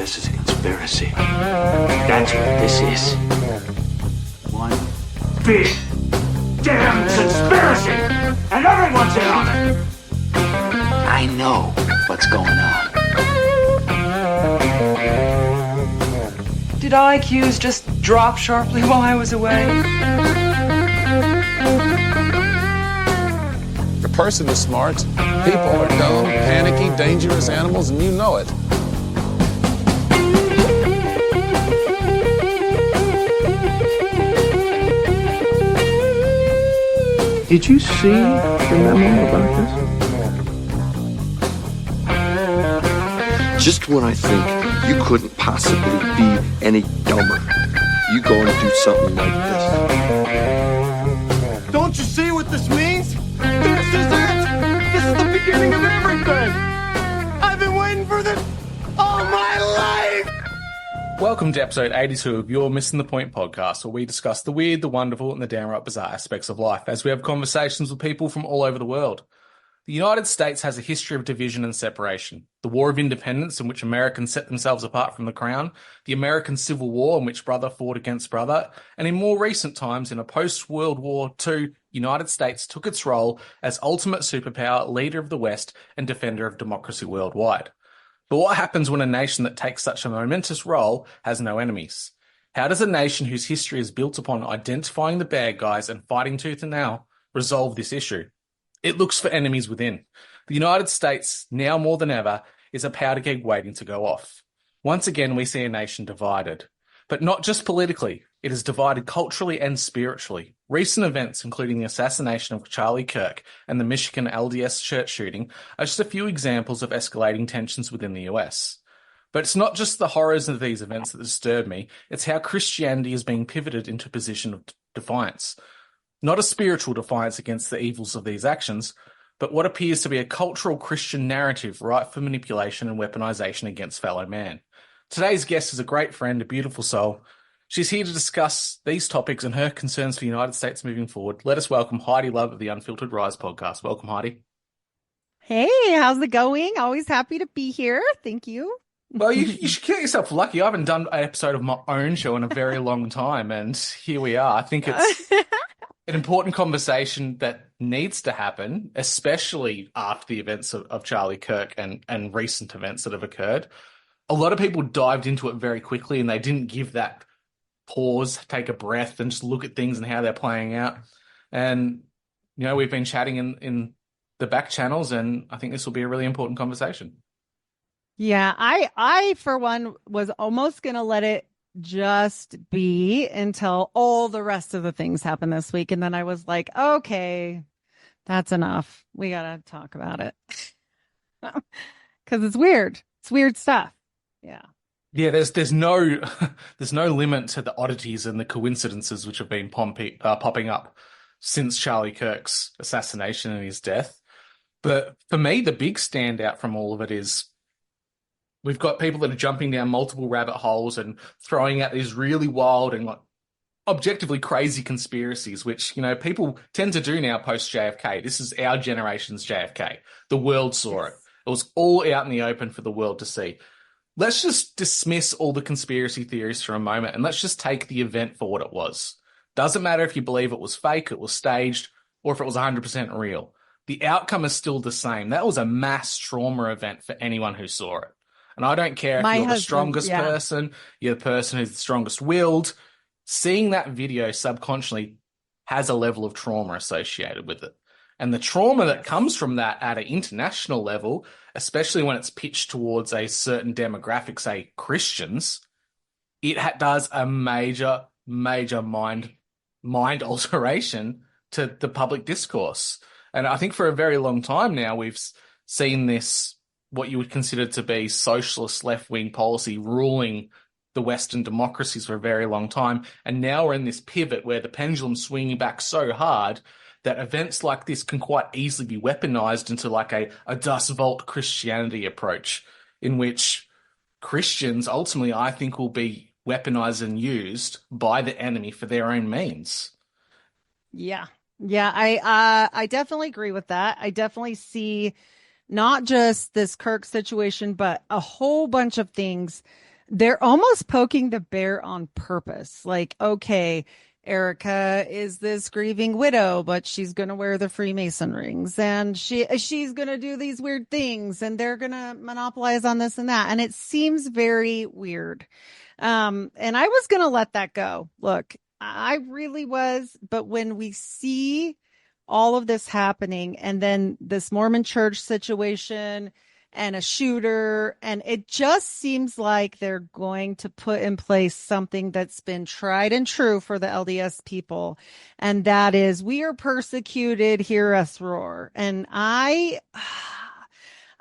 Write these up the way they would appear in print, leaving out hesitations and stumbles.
This is a conspiracy. That's what this is. One big damn conspiracy! And everyone's in on it! I know what's going on. Did IQs just drop sharply while I was away? The person is smart. People are dumb, panicky, dangerous animals, and you know it. Did you see the memo about this? Just when I think you couldn't possibly be any dumber, you go and do something like this. Don't you see what this means? This is it! This is the beginning of everything! I've been waiting for this all my life! Welcome to episode 82 of your Missing the Point podcast, where we discuss the weird, the wonderful, and the downright bizarre aspects of life as we have conversations with people from all over the world. The United States has a history of division and separation. The War of Independence, in which Americans set themselves apart from the Crown, the American Civil War, in which brother fought against brother, and in more recent times, in a post-World War II, United States took its role as ultimate superpower, leader of the West, and defender of democracy worldwide. But what happens when a nation that takes such a momentous role has no enemies? How does a nation whose history is built upon identifying the bad guys and fighting tooth and nail resolve this issue? It looks for enemies within. The United States, now more than ever, is a powder keg waiting to go off. Once again, we see a nation divided. But not just politically, it is divided culturally and spiritually. Recent events, including the assassination of Charlie Kirk and the Michigan LDS church shooting, are just a few examples of escalating tensions within the US. But it's not just the horrors of these events that disturb me, it's how Christianity is being pivoted into a position of defiance. Not a spiritual defiance against the evils of these actions, but what appears to be a cultural Christian narrative ripe for manipulation and weaponization against fellow man. Today's guest is a great friend, a beautiful soul. She's here to discuss these topics and her concerns for the United States moving forward. Let us welcome Heidi Luv of the Unfilitered Rise Podcast. Welcome, Heidi. Hey, how's it going? Always happy to be here. Thank you. Well, you should count yourself lucky. I haven't done an episode of my own show in a very long time, and here we are. I think it's an important conversation that needs to happen, especially after the events of Charlie Kirk and recent events that have occurred. A lot of people dived into it very quickly, and they didn't give that pause, take a breath, and just look at things and how they're playing out. And, you know, we've been chatting in the back channels, and I think this will be a really important conversation. Yeah, I for one, was almost going to let it just be until all the rest of the things happened this week. And then I was like, okay, that's enough. We got to talk about it. Because it's weird. It's weird stuff. Yeah. Yeah, there's no limit to the oddities and the coincidences which have been popping up since Charlie Kirk's assassination and his death. But for me, the big standout from all of it is we've got people that are jumping down multiple rabbit holes and throwing out these really wild and like objectively crazy conspiracies, which, you know, people tend to do now post JFK. This is our generation's JFK. The world saw it. It was all out in the open for the world to see. Let's just dismiss all the conspiracy theories for a moment and let's just take the event for what it was. Doesn't matter if you believe it was fake, it was staged, or if it was 100% real. The outcome is still the same. That was a mass trauma event for anyone who saw it. And I don't care if you're the strongest person, you're the person who's the strongest willed. Seeing that video subconsciously has a level of trauma associated with it. And the trauma that comes from that at an international level, especially when it's pitched towards a certain demographic, say Christians, it does a major mind alteration to the public discourse. And I think for a very long time now, we've seen this, what you would consider to be socialist left-wing policy ruling the Western democracies for a very long time. And now we're in this pivot where the pendulum's swinging back so hard that events like this can quite easily be weaponized into like a Dust Vault Christianity approach, in which Christians ultimately, I think, will be weaponized and used by the enemy for their own means. Yeah. Yeah, I definitely agree with that. I definitely see not just this Kirk situation, but a whole bunch of things they're almost poking the bear on purpose. Like, okay, Erica is this grieving widow, but she's going to wear the Freemason rings and she's going to do these weird things and they're going to monopolize on this and that. And it seems very weird. And I was going to let that go. Look, I really was. But when we see all of this happening and then this Mormon church situation and a shooter, and it just seems like they're going to put in place something that's been tried and true for the LDS people. And that is, we are persecuted, hear us roar. And I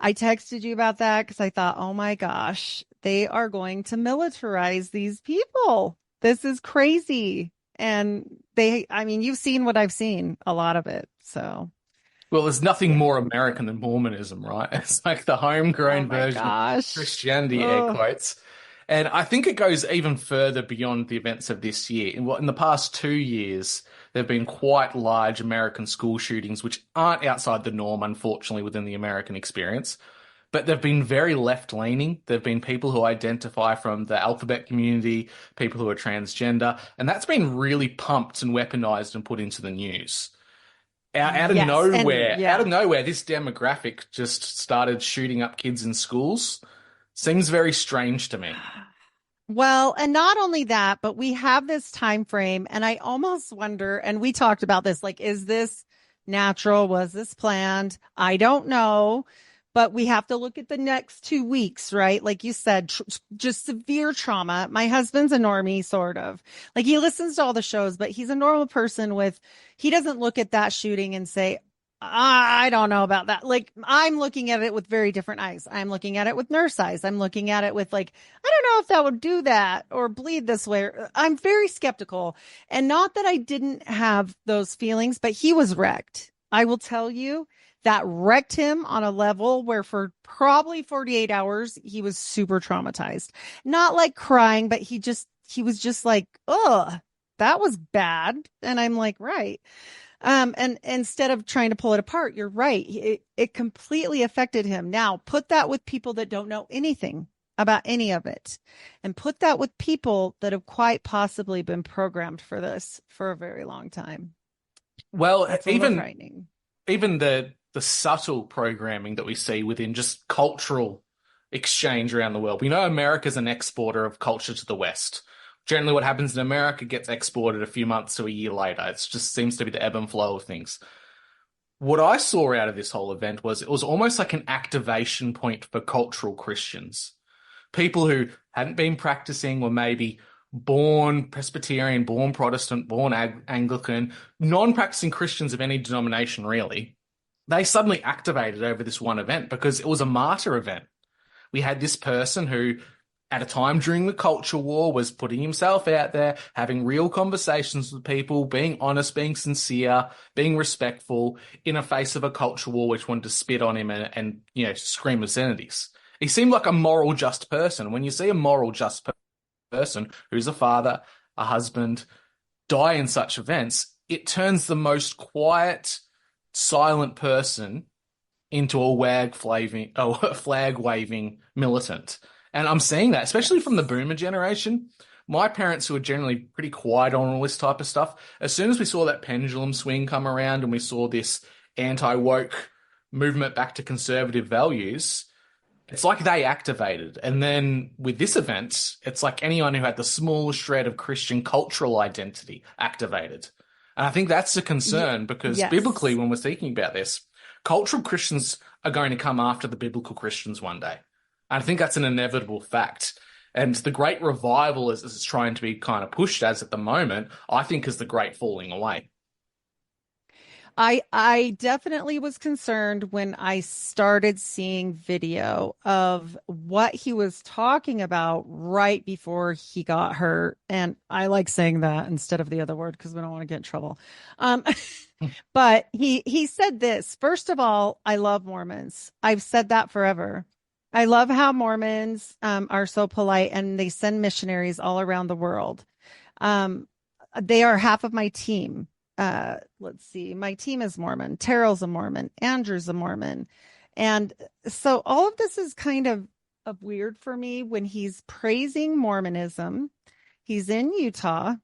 texted you about that because I thought, oh my gosh, they are going to militarize these people. This is crazy. And you've seen what I've seen, a lot of it. So. Well, there's nothing more American than Mormonism, right? It's like the homegrown version of Christianity, air quotes. And I think it goes even further beyond the events of this year. In the past 2 years, there have been quite large American school shootings, which aren't outside the norm, unfortunately, within the American experience. But they've been very left-leaning. There have been people who identify from the alphabet community, people who are transgender, and that's been really pumped and weaponized and put into the news. Out of nowhere, this demographic just started shooting up kids in schools. Seems very strange to me. Well, and not only that, but we have this time frame, and I almost wonder, and we talked about this, like, is this natural? Was this planned? I don't know. But we have to look at the next 2 weeks, right? Like you said, just severe trauma. My husband's a normie, sort of. Like, he listens to all the shows, but he's a normal person he doesn't look at that shooting and say, I don't know about that. Like, I'm looking at it with very different eyes. I'm looking at it with nurse eyes. I'm looking at it with like, I don't know if that would do that or bleed this way. I'm very skeptical. And not that I didn't have those feelings, but he was wrecked. I will tell you. That wrecked him on a level where for probably 48 hours, he was super traumatized. Not like crying, but he was just like, oh, that was bad. And I'm like, right. And instead of trying to pull it apart, you're right. It completely affected him. Now put that with people that don't know anything about any of it, and put that with people that have quite possibly been programmed for this for a very long time. Well, That's even the subtle programming that we see within just cultural exchange around the world. We know America's an exporter of culture to the West. Generally, what happens in America gets exported a few months to a year later. It just seems to be the ebb and flow of things. What I saw out of this whole event was it was almost like an activation point for cultural Christians. People who hadn't been practicing, were maybe born Presbyterian, born Protestant, born Anglican, non-practicing Christians of any denomination, really. They suddenly activated over this one event because it was a martyr event. We had this person who, at a time during the culture war, was putting himself out there, having real conversations with people, being honest, being sincere, being respectful in the face of a culture war which wanted to spit on him and scream obscenities. He seemed like a moral, just person. When you see a moral, just person who's a father, a husband, die in such events, it turns the most quiet, silent person into a flag-waving militant. And I'm seeing that, especially from the boomer generation. My parents, who are generally pretty quiet on all this type of stuff, as soon as we saw that pendulum swing come around and we saw this anti-woke movement back to conservative values, it's like they activated. And then with this event, it's like anyone who had the smallest shred of Christian cultural identity activated. And I think that's a concern because biblically, when we're thinking about this, cultural Christians are going to come after the biblical Christians one day. And I think that's an inevitable fact. And the great revival, as it's trying to be kind of pushed as at the moment, I think is the great falling away. I definitely was concerned when I started seeing video of what he was talking about right before he got hurt. And I like saying that instead of the other word because we don't want to get in trouble. But he said this. First of all, I love Mormons. I've said that forever. I love how Mormons are so polite and they send missionaries all around the world. They are half of my team. Let's see. My team is Mormon. Terrell's a Mormon. Andrew's a Mormon. And so all of this is kind of of weird for me when he's praising Mormonism. He's in Utah.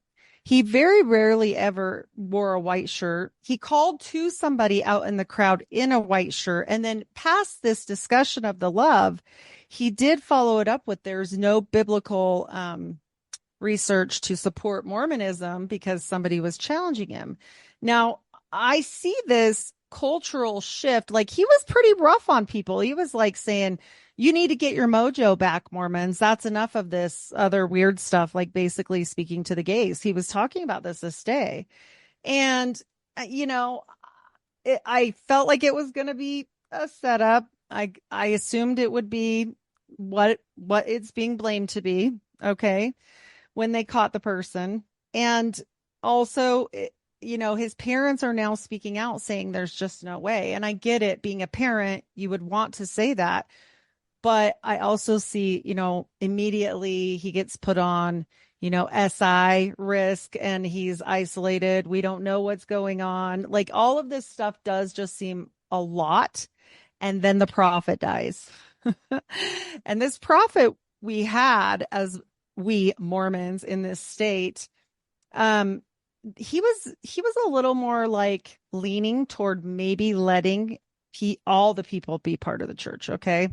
He very rarely ever wore a white shirt. He called to somebody out in the crowd in a white shirt. And then past this discussion of the love, he did follow it up with there's no biblical research to support Mormonism because somebody was challenging him. Now, I see this cultural shift. Like, he was pretty rough on people. He was like saying, you need to get your mojo back, Mormons. That's enough of this other weird stuff, like basically speaking to the gays. He was talking about this day. And, I felt like it was going to be a setup. I assumed it would be what it's being blamed to be. Okay. When they caught the person. And also, his parents are now speaking out saying there's just no way. And I get it. Being a parent, you would want to say that. But I also see, immediately he gets put on, SI risk and he's isolated. We don't know what's going on. Like, all of this stuff does just seem a lot. And then the prophet dies. And this prophet we had as we Mormons in this state, he was a little more like leaning toward maybe letting all the people be part of the church. Okay.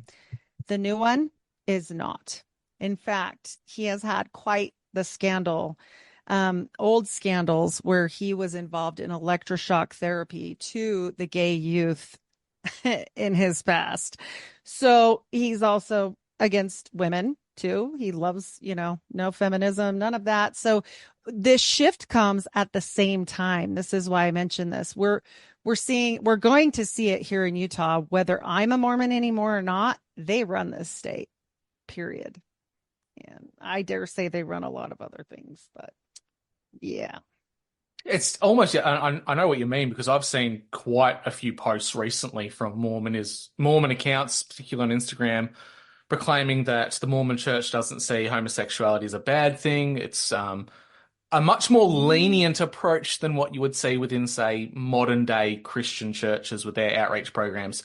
The new one is not. In fact, he has had quite the scandal, old scandals where he was involved in electroshock therapy to the gay youth in his past. So he's also against women too. He loves, no feminism, none of that. So this shift comes at the same time. This is why I mentioned this. We're going to see it here in Utah, whether I'm a Mormon anymore or not. They run this state, period. And I dare say they run a lot of other things, but yeah. It's almost, I know what you mean, because I've seen quite a few posts recently from Mormon accounts, particularly on Instagram, proclaiming that the Mormon church doesn't see homosexuality as a bad thing. It's a much more lenient approach than what you would see within, say, modern day Christian churches with their outreach programs.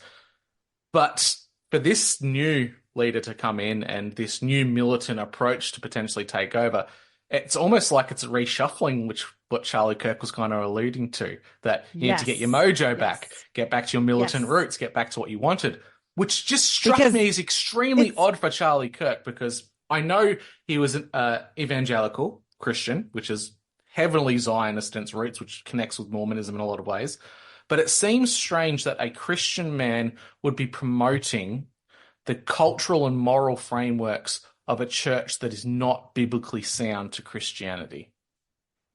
But for this new leader to come in and this new militant approach to potentially take over, it's almost like it's a reshuffling, which what Charlie Kirk was kind of alluding to, that you need to get your mojo back, get back to your militant roots, get back to what you wanted, which just struck me as extremely odd for Charlie Kirk, because I know he was an evangelical Christian, which is heavily Zionist in its roots, which connects with Mormonism in a lot of ways. But it seems strange that a Christian man would be promoting the cultural and moral frameworks of a church that is not biblically sound to Christianity.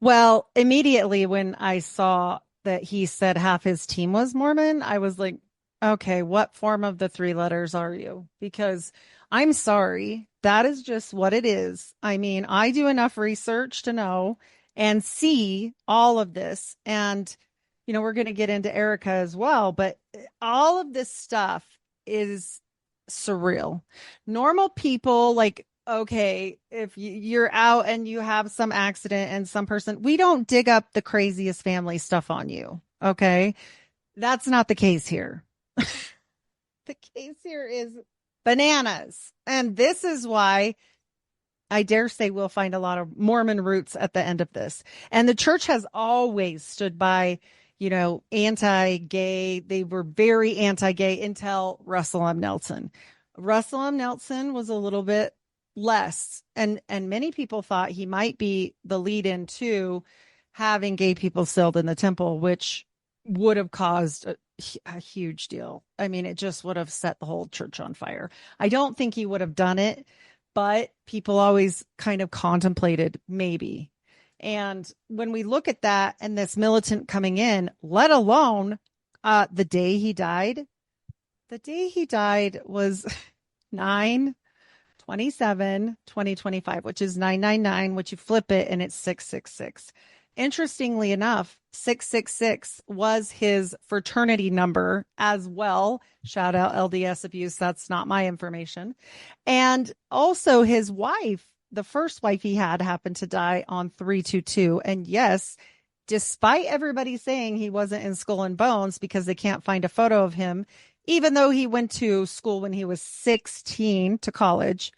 Well, immediately when I saw that he said half his team was Mormon, I was like, okay, what form of the three letters are you? Because I'm sorry, that is just what it is. I mean, I do enough research to know and see all of this. And, we're going to get into Erica as well, but all of this stuff is surreal. Normal people, like, okay, if you're out and you have some accident and some person, we don't dig up the craziest family stuff on you. Okay. That's not the case here. The case here is bananas. And this is why I dare say we'll find a lot of Mormon roots at the end of this. And the church has always stood by, anti-gay. They were very anti-gay until Russell M. Nelson. Russell M. Nelson was a little bit less. And many people thought he might be the lead into having gay people sealed in the temple, which would have caused a huge deal. I mean, it just would have set the whole church on fire. I don't think he would have done it, but people always kind of contemplated maybe. And when we look at that and this militant coming in, let alone the day he died was 9/27/2025, which is 999, which you flip it and it's 666. Interestingly enough, 666 was his fraternity number as well. Shout out LDS abuse. That's not my information. And also his wife, the first wife he had, happened to die on 3/22. And yes, despite everybody saying he wasn't in Skull and Bones because they can't find a photo of him, even though he went to school when he was 16 to college.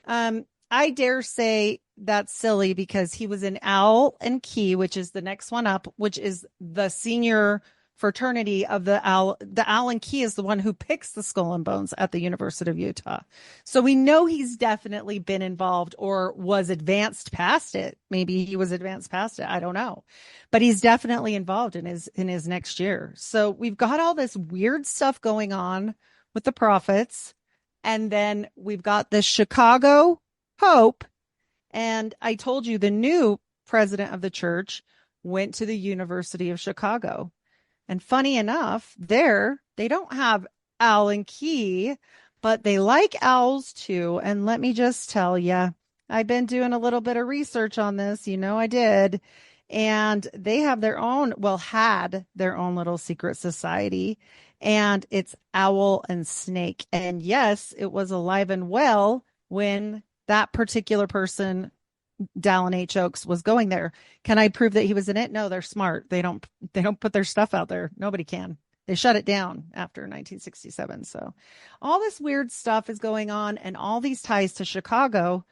I dare say that's silly because he was in Owl and Key, which is the next one up, which is the senior fraternity of the Owl. The Owl and Key is the one who picks the Skull and Bones at the University of Utah. So we know he's definitely been involved or was advanced past it. Maybe he was advanced past it. I don't know, but he's definitely involved in his next year. So we've got all this weird stuff going on with the prophets. And then we've got the Chicago Pope. And I told you the new president of the church went to the University of Chicago. And funny enough, there they don't have Owl and Key, but they like owls too. And let me just tell you, I've been doing a little bit of research on this. You know, I did. And they have their own, well, had their own little secret society. And it's Owl and Snake. And yes, it was alive and well when that particular person, Dallin H. Oaks, was going there. Can I prove that he was in it? No, they're smart. They don't put their stuff out there. Nobody can. They shut it down after 1967. So all this weird stuff is going on and all these ties to Chicago.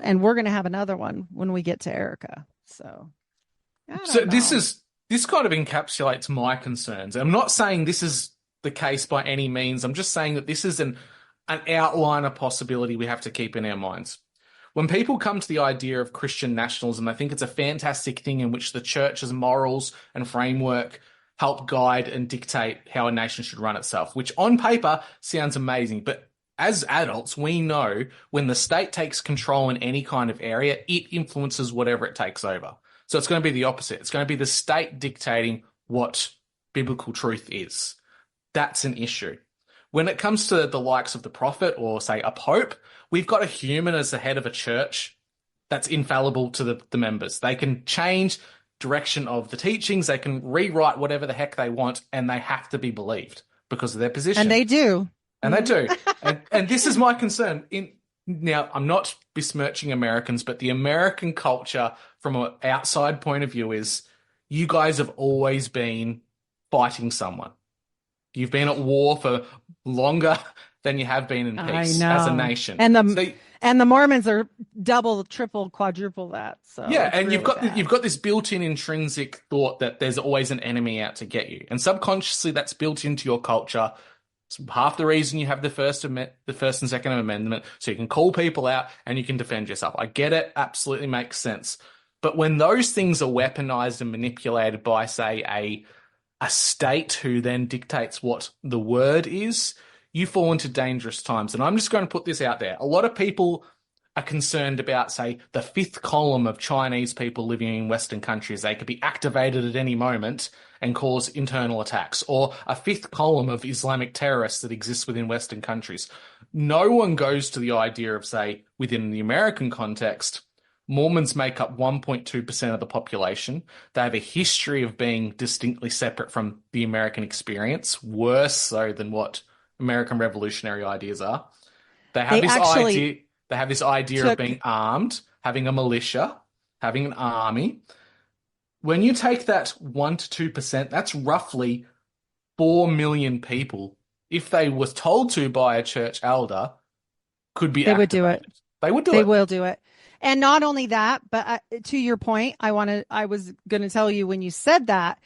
And we're going to have another one when we get to Erica. So this kind of encapsulates my concerns. I'm not saying this is the case by any means. I'm just saying that this is an outline of possibility we have to keep in our minds. When people come to the idea of Christian nationalism, they think it's a fantastic thing in which the church's morals and framework help guide and dictate how a nation should run itself, which on paper sounds amazing. But as adults, we know when the state takes control in any kind of area, it influences whatever it takes over. So it's going to be the opposite. It's going to be the state dictating what biblical truth is. That's an issue. When it comes to the likes of the prophet or, say, a pope, we've got a human as the head of a church that's infallible to the members. They can change direction of the teachings. They can rewrite whatever the heck they want, and they have to be believed because of their position. And they do. And they do. And this is my concern. Now, I'm not besmirching Americans, but the American culture from an outside point of view is you guys have always been fighting someone. You've been at war for longer than you have been in peace as a nation. And the Mormons are double, triple, quadruple that. So yeah, and really you've got this built-in intrinsic thought that there's always an enemy out to get you, and subconsciously that's built into your culture. It's half the reason you have the First and Second Amendment, so you can call people out and you can defend yourself. I get it, absolutely makes sense. But when those things are weaponized and manipulated by, say, a state who then dictates what the word is, you fall into dangerous times. And I'm just going to put this out there. A lot of people are concerned about, say, the fifth column of Chinese people living in Western countries. They could be activated at any moment and cause internal attacks, or a fifth column of Islamic terrorists that exists within Western countries. No one goes to the idea of, say, within the American context, Mormons make up 1.2% of the population. They have a history of being distinctly separate from the American experience, worse so than what American revolutionary ideas are. They have this idea of being armed, having a militia, having an army. When you take that 1 to 2%, that's roughly 4 million people, if they were told to by a church elder, could be activated. Would do it. They would do it. They will do it. And not only that, but to your point, I was going to tell you when you said that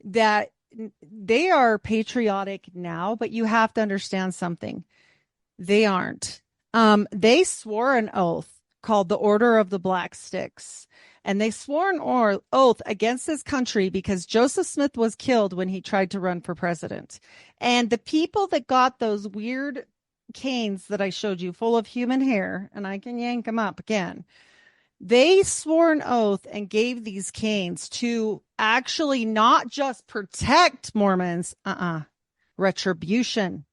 they are patriotic now, but you have to understand something. They aren't. They swore an oath called the Order of the Black Sticks. And they swore an oath against this country because Joseph Smith was killed when he tried to run for president. And the people that got those weird canes that I showed you full of human hair, and I can yank them up again, they swore an oath and gave these canes to actually not just protect Mormons, retribution.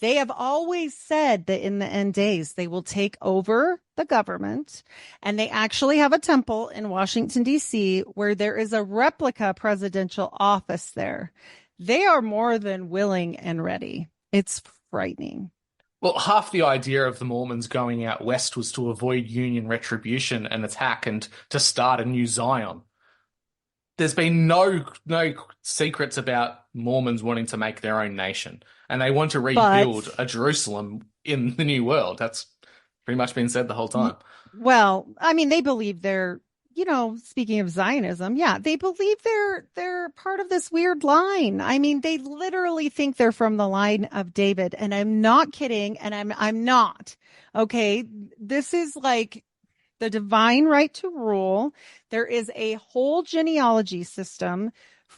They have always said that in the end days, they will take over the government, and they actually have a temple in Washington, D.C., where there is a replica presidential office there. They are more than willing and ready. It's frightening. Well, half the idea of the Mormons going out west was to avoid Union retribution and attack and to start a new Zion. There's been no secrets about Mormons wanting to make their own nation, and they want to rebuild a Jerusalem in the New World. That's pretty much been said the whole time. Well, I mean, they believe they're, speaking of Zionism, yeah, they believe they're part of this weird line. I mean, they literally think they're from the line of David, and I'm not kidding, and I'm not. Okay, this is like the divine right to rule. There is a whole genealogy system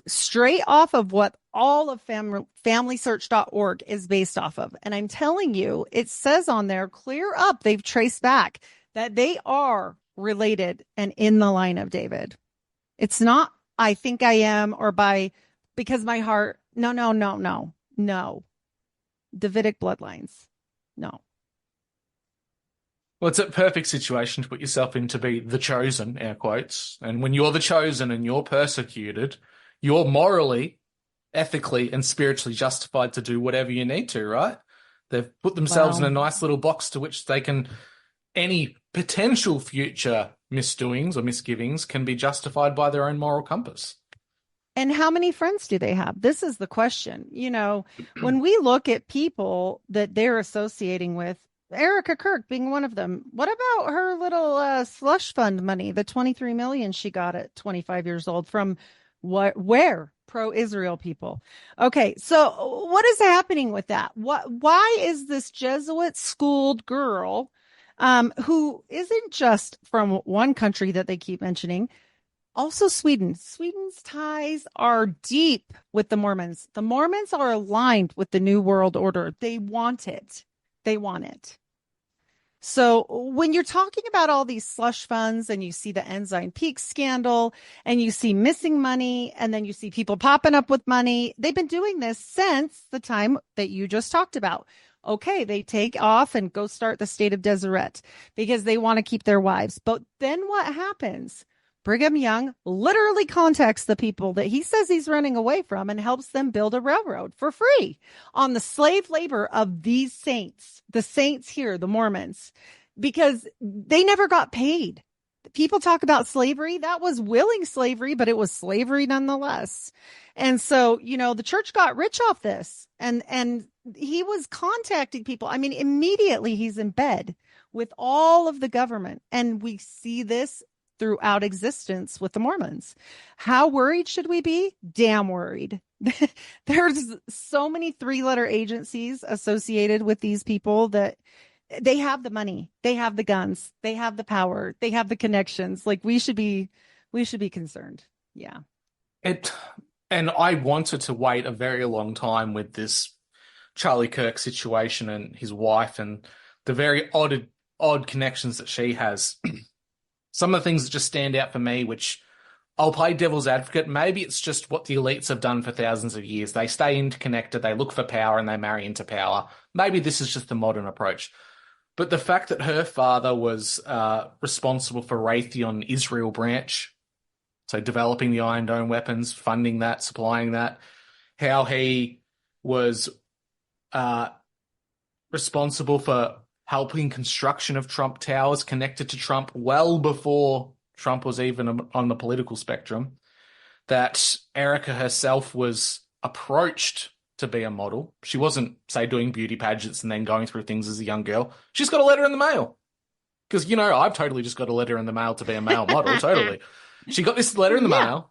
straight off of what all of FamilySearch.org is based off of. And I'm telling you, it says on there clear up, they've traced back that they are related and in the line of David. It's not, I think I am, or because my heart, no. Davidic bloodlines. No. Well, it's a perfect situation to put yourself in to be the chosen, air quotes. And when you're the chosen and you're persecuted, you're morally, ethically, and spiritually justified to do whatever you need to, right? They've put themselves in a nice little box to which they can, any potential future misdoings or misgivings can be justified by their own moral compass. And how many friends do they have? This is the question. When we look at people that they're associating with, Erica Kirk being one of them. What about her little slush fund money, the $23 million she got at 25 years old from where? Pro-Israel people. Okay, so what is happening with that? Why is this Jesuit schooled girl who isn't just from one country that they keep mentioning, also Sweden. Sweden's ties are deep with the Mormons. The Mormons are aligned with the New World Order. They want it. They want it. So when you're talking about all these slush funds and you see the Ensign Peak scandal and you see missing money and then you see people popping up with money, they've been doing this since the time that you just talked about. Okay, they take off and go start the state of Deseret because they want to keep their wives. But then what happens? Brigham Young literally contacts the people that he says he's running away from and helps them build a railroad for free on the slave labor of these saints, the saints here, the Mormons, because they never got paid. People talk about slavery. That was willing slavery, but it was slavery nonetheless. And so, the church got rich off this and he was contacting people. I mean, immediately he's in bed with all of the government. And we see this throughout existence with the Mormons. How worried should we be? Damn worried. There's so many 3-letter agencies associated with these people that they have the money, they have the guns, they have the power, they have the connections. Like we should be concerned. Yeah. And I wanted to wait a very long time with this Charlie Kirk situation and his wife and the very odd connections that she has. Some of the things that just stand out for me, which I'll play devil's advocate. Maybe it's just what the elites have done for thousands of years. They stay interconnected, they look for power, and they marry into power. Maybe this is just the modern approach. But the fact that her father was responsible for Raytheon Israel branch, so developing the Iron Dome weapons, funding that, supplying that, how he was responsible for helping construction of Trump Towers, connected to Trump well before Trump was even on the political spectrum, that Erica herself was approached to be a model. She wasn't, say, doing beauty pageants and then going through things as a young girl. She's got a letter in the mail. Because, I've totally just got a letter in the mail to be a male model, totally. She got this letter in the mail,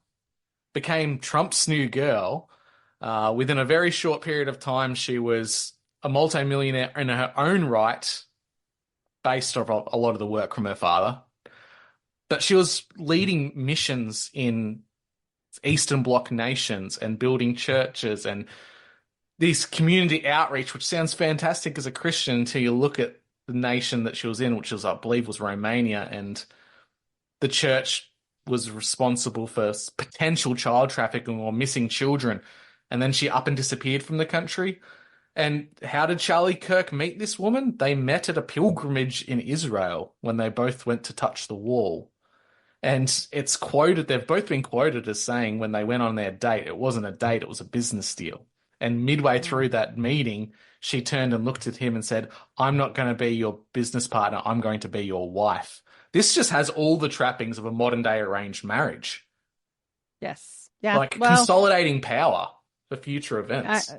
became Trump's new girl. Within a very short period of time, she was a multimillionaire in her own right, based off a lot of the work from her father. But she was leading missions in Eastern Bloc nations and building churches and this community outreach, which sounds fantastic as a Christian until you look at the nation that she was in, which was, I believe, was Romania, and the church was responsible for potential child trafficking or missing children. And then she up and disappeared from the country. And how did Charlie Kirk meet this woman? They met at a pilgrimage in Israel when they both went to touch the wall. And it's quoted, they've both been quoted as saying when they went on their date, it wasn't a date, it was a business deal. And midway through that meeting, she turned and looked at him and said, I'm not going to be your business partner, I'm going to be your wife. This just has all the trappings of a modern day arranged marriage. Yes. Yeah. Consolidating power. for future events.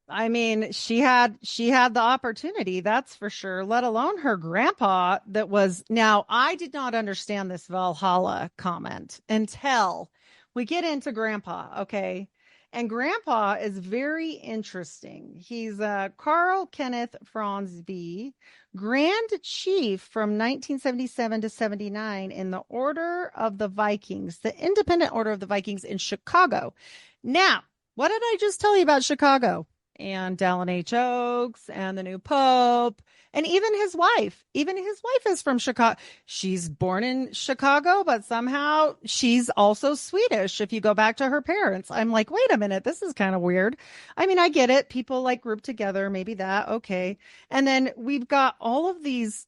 I mean, she had the opportunity, that's for sure, let alone her grandpa that was. Now, I did not understand this Valhalla comment until we get into grandpa, okay? And grandpa is very interesting. He's Carl Kenneth Franzby, Grand Chief from 1977 to 79 in the Order of the Vikings, the Independent Order of the Vikings in Chicago. Now, what did I just tell you about Chicago? And Dallin H. Oaks and the new Pope and even his wife. Even his wife is from Chicago. She's born in Chicago, but somehow she's also Swedish. If you go back to her parents, I'm like, wait a minute, this is kind of weird. I mean, I get it. People like group together, maybe that. Okay. And then we've got all of these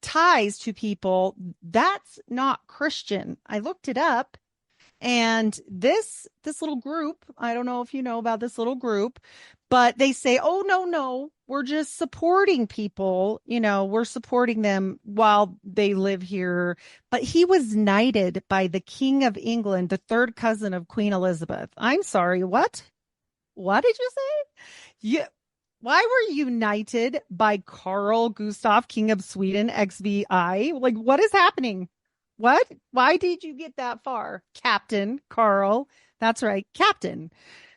ties to people. That's not Christian. I looked it up. And this little group, I don't know if you know about this little group, but they say, oh, no, we're just supporting people. You know, we're supporting them while they live here. But he was knighted by the King of England, the third cousin of Queen Elizabeth. I'm sorry, what? What did you say? Why were you knighted by Carl Gustaf, King of Sweden, XVI? Like, what is happening? What? Why did you get that far? Captain Carl. That's right. Captain.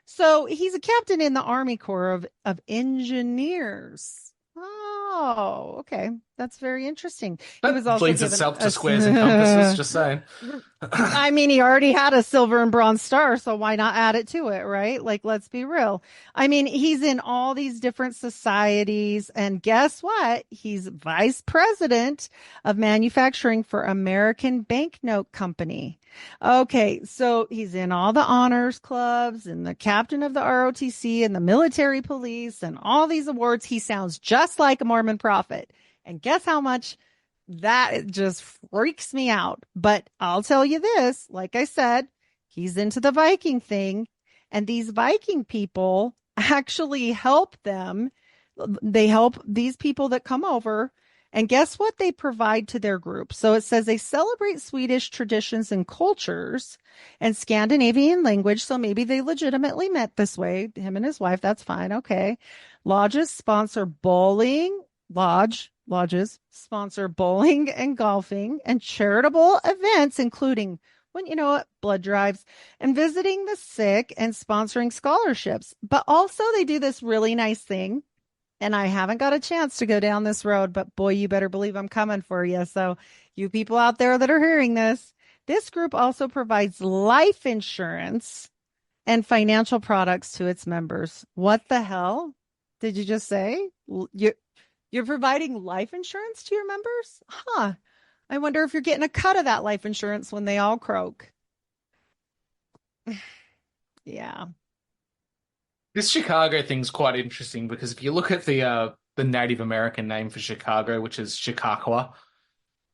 So he's a captain in the Army Corps of Engineers. Oh, okay. That's very interesting. That he was also leads itself to squares and compasses, just saying. I mean, he already had a silver and bronze star, so why not add it to it, right? Like, let's be real. I mean, he's in all these different societies, and guess what? He's vice president of manufacturing for American Banknote Company. Okay, so he's in all the honors clubs and the captain of the ROTC and the military police and all these awards. He sounds just like a Mormon prophet. And guess how much that just freaks me out. But I'll tell you this, like I said, he's into the Viking thing. And these Viking people actually help them. They help these people that come over. And guess what they provide to their group? So it says they celebrate Swedish traditions and cultures and Scandinavian language. So maybe they legitimately met this way, him and his wife. That's fine. Okay. Lodges sponsor bowling. Lodges sponsor bowling and golfing and charitable events, including, well, you know what, blood drives and visiting the sick and sponsoring scholarships. But also they do this really nice thing. And I haven't got a chance to go down this road, but boy, you better believe I'm coming for you. So you people out there that are hearing this group also provides life insurance and financial products to its members. What the hell did you just say? You're providing life insurance to your members? Huh. I wonder if you're getting a cut of that life insurance when they all croak. Yeah. This Chicago thing's quite interesting because if you look at the Native American name for Chicago, which is Chicago,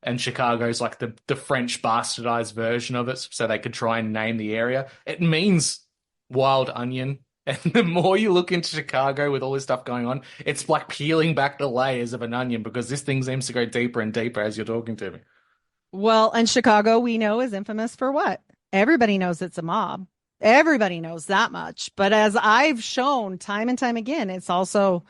and Chicago's like the French bastardized version of it, so they could try and name the area, it means wild onion. And the more you look into Chicago with all this stuff going on, it's like peeling back the layers of an onion because this thing seems to go deeper and deeper as you're talking to me. Well, and Chicago, we know, is infamous for what? Everybody knows it's a mob. Everybody knows that much. But as I've shown time and time again, it's also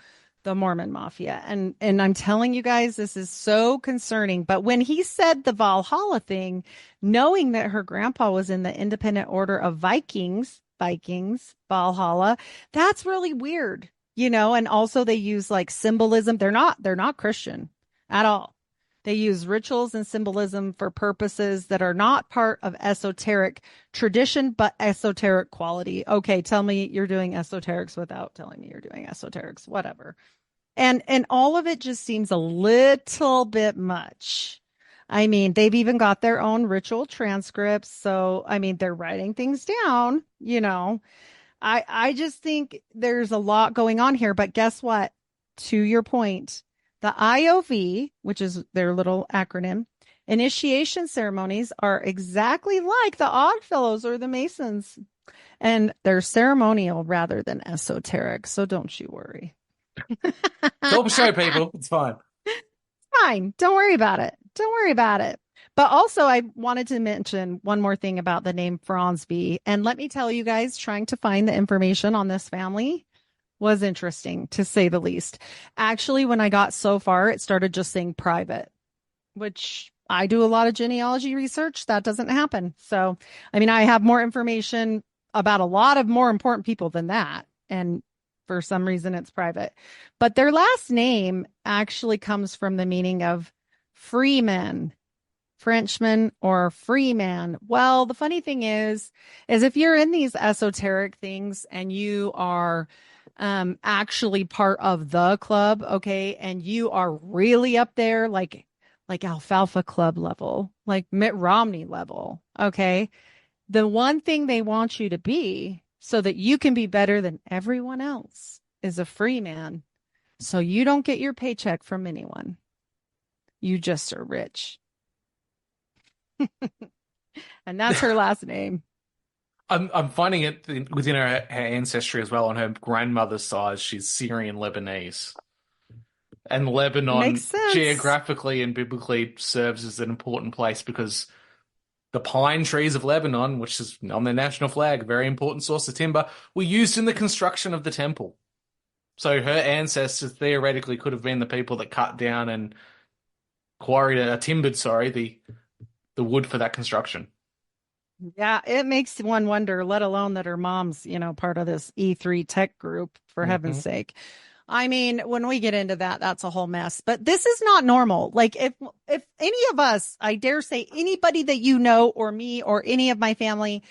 the Mormon mafia. And I'm telling you guys, this is so concerning. But when he said the Valhalla thing, knowing that her grandpa was in the Independent Order of Vikings, Valhalla, that's really weird, you know. And also they use like symbolism. They're not Christian at all. They use rituals and symbolism for purposes that are not part of esoteric tradition, but esoteric quality. Okay, tell me you're doing esoterics without telling me you're doing esoterics, whatever. And all of it just seems a little bit much. I mean, they've even got their own ritual transcripts. So, I mean, they're writing things down, you know. I just think there's a lot going on here. But guess what? To your point, the IOV, which is their little acronym, initiation ceremonies are exactly like the Oddfellows or the Masons. And they're ceremonial rather than esoteric. So don't you worry. Don't show people. It's fine. Fine. Don't worry about it. Don't worry about it. But also, I wanted to mention one more thing about the name Fronsby. And let me tell you guys, trying to find the information on this family was interesting, to say the least. Actually, when I got so far, it started just saying private, which I do a lot of genealogy research. That doesn't happen. So, I mean, I have more information about a lot of more important people than that. And for some reason, it's private. But their last name actually comes from the meaning of freeman, Frenchman, or freeman. Well, the funny thing is if you're in these esoteric things and you are actually part of the club, okay, and you are really up there, like Alfalfa Club level, like Mitt Romney level, okay, the one thing they want you to be so that you can be better than everyone else is a free man. So you don't get your paycheck from anyone. You just are rich. And that's her last name. I'm finding it within her ancestry as well. On her grandmother's side, she's Syrian Lebanese. And Lebanon geographically and biblically serves as an important place because the pine trees of Lebanon, which is on their national flag, a very important source of timber, were used in the construction of the temple. So her ancestors theoretically could have been the people that cut down and timbered the wood for that construction. Yeah, it makes one wonder, let alone that her mom's, part of this E3 tech group, for heaven's sake. I mean, when we get into that, that's a whole mess. But this is not normal. Like if any of us, I dare say anybody that you know or me or any of my family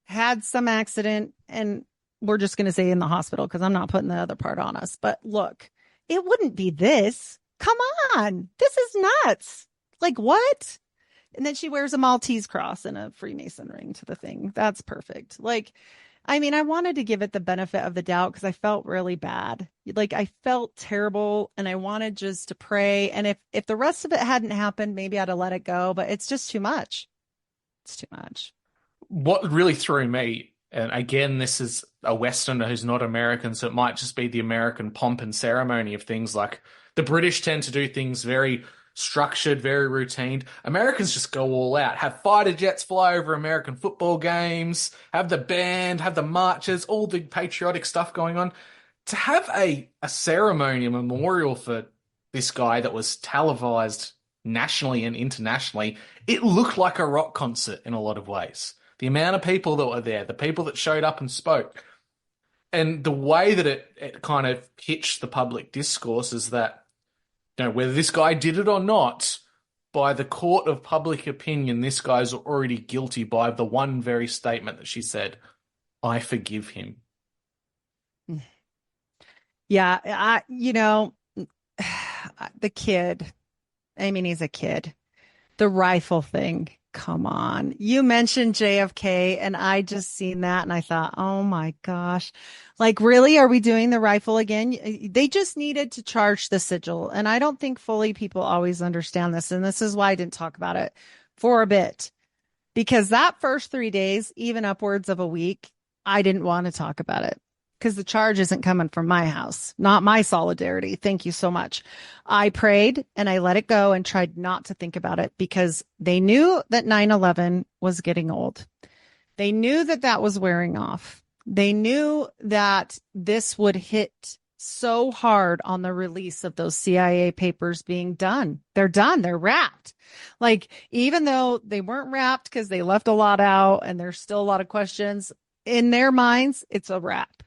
had some accident, and we're just going to say in the hospital because I'm not putting the other part on us. But look, it wouldn't be this. Come on. This is nuts. Like what? And then she wears a Maltese cross and a Freemason ring to the thing. That's perfect. Like, I mean, I wanted to give it the benefit of the doubt because I felt really bad. Like I felt terrible and I wanted just to pray. And if the rest of it hadn't happened, maybe I'd have let it go, but it's just too much. It's too much. What really threw me, and again, this is a Westerner who's not American, so it might just be the American pomp and ceremony of things. Like the British tend to do things very structured, very routine. Americans just go all out, have fighter jets fly over American football games, have the band, have the marches, all the patriotic stuff going on. To have a ceremony, a memorial for this guy that was televised nationally and internationally, it looked like a rock concert in a lot of ways. The amount of people that were there, the people that showed up and spoke, and the way that it kind of pitched the public discourse is that, whether this guy did it or not, by the court of public opinion, this guy's already guilty by the one very statement that she said, I forgive him. Yeah, the kid, I mean, he's a kid. The rifle thing, come on. You mentioned JFK, and I just seen that, and I thought, oh my gosh. Like, really? Are we doing the rifle again? They just needed to charge the sigil. And I don't think fully people always understand this. And this is why I didn't talk about it for a bit. Because that first 3 days, even upwards of a week, I didn't want to talk about it. Because the charge isn't coming from my house, not my solidarity. Thank you so much. I prayed and I let it go and tried not to think about it because they knew that 9/11 was getting old. They knew that that was wearing off. They knew that this would hit so hard on the release of those CIA papers being done. They're done. They're wrapped. Like, even though they weren't wrapped because they left a lot out and there's still a lot of questions, in their minds, it's a wrap.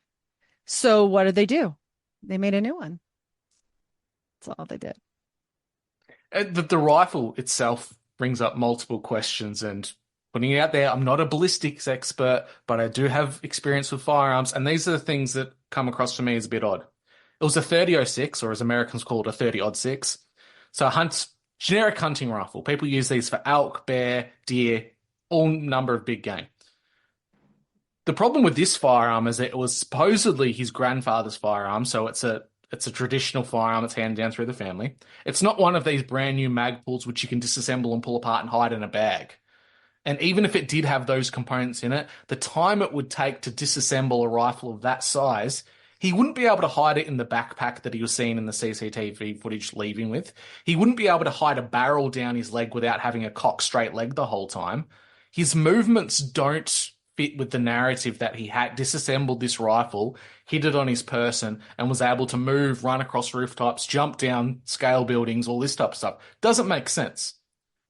So what did they do? They made a new one. That's all they did. The rifle itself brings up multiple questions, and putting it out there, I'm not a ballistics expert, but I do have experience with firearms, and these are the things that come across for me as a bit odd. It was a 30-06, or as Americans call it, a 30-06. So generic hunting rifle. People use these for elk, bear, deer, all number of big game. The problem with this firearm is that it was supposedly his grandfather's firearm, so it's a traditional firearm that's handed down through the family. It's not one of these brand new Magpuls which you can disassemble and pull apart and hide in a bag. And even if it did have those components in it, the time it would take to disassemble a rifle of that size He wouldn't be able to hide it in the backpack that he was seen in the CCTV footage leaving with. He wouldn't be able to hide a barrel down his leg without having a cock straight leg the whole time. His movements don't fit with the narrative that he had disassembled this rifle, hid it on his person, and was able to move, run across rooftops, jump down scale buildings, all this type of stuff. Doesn't make sense.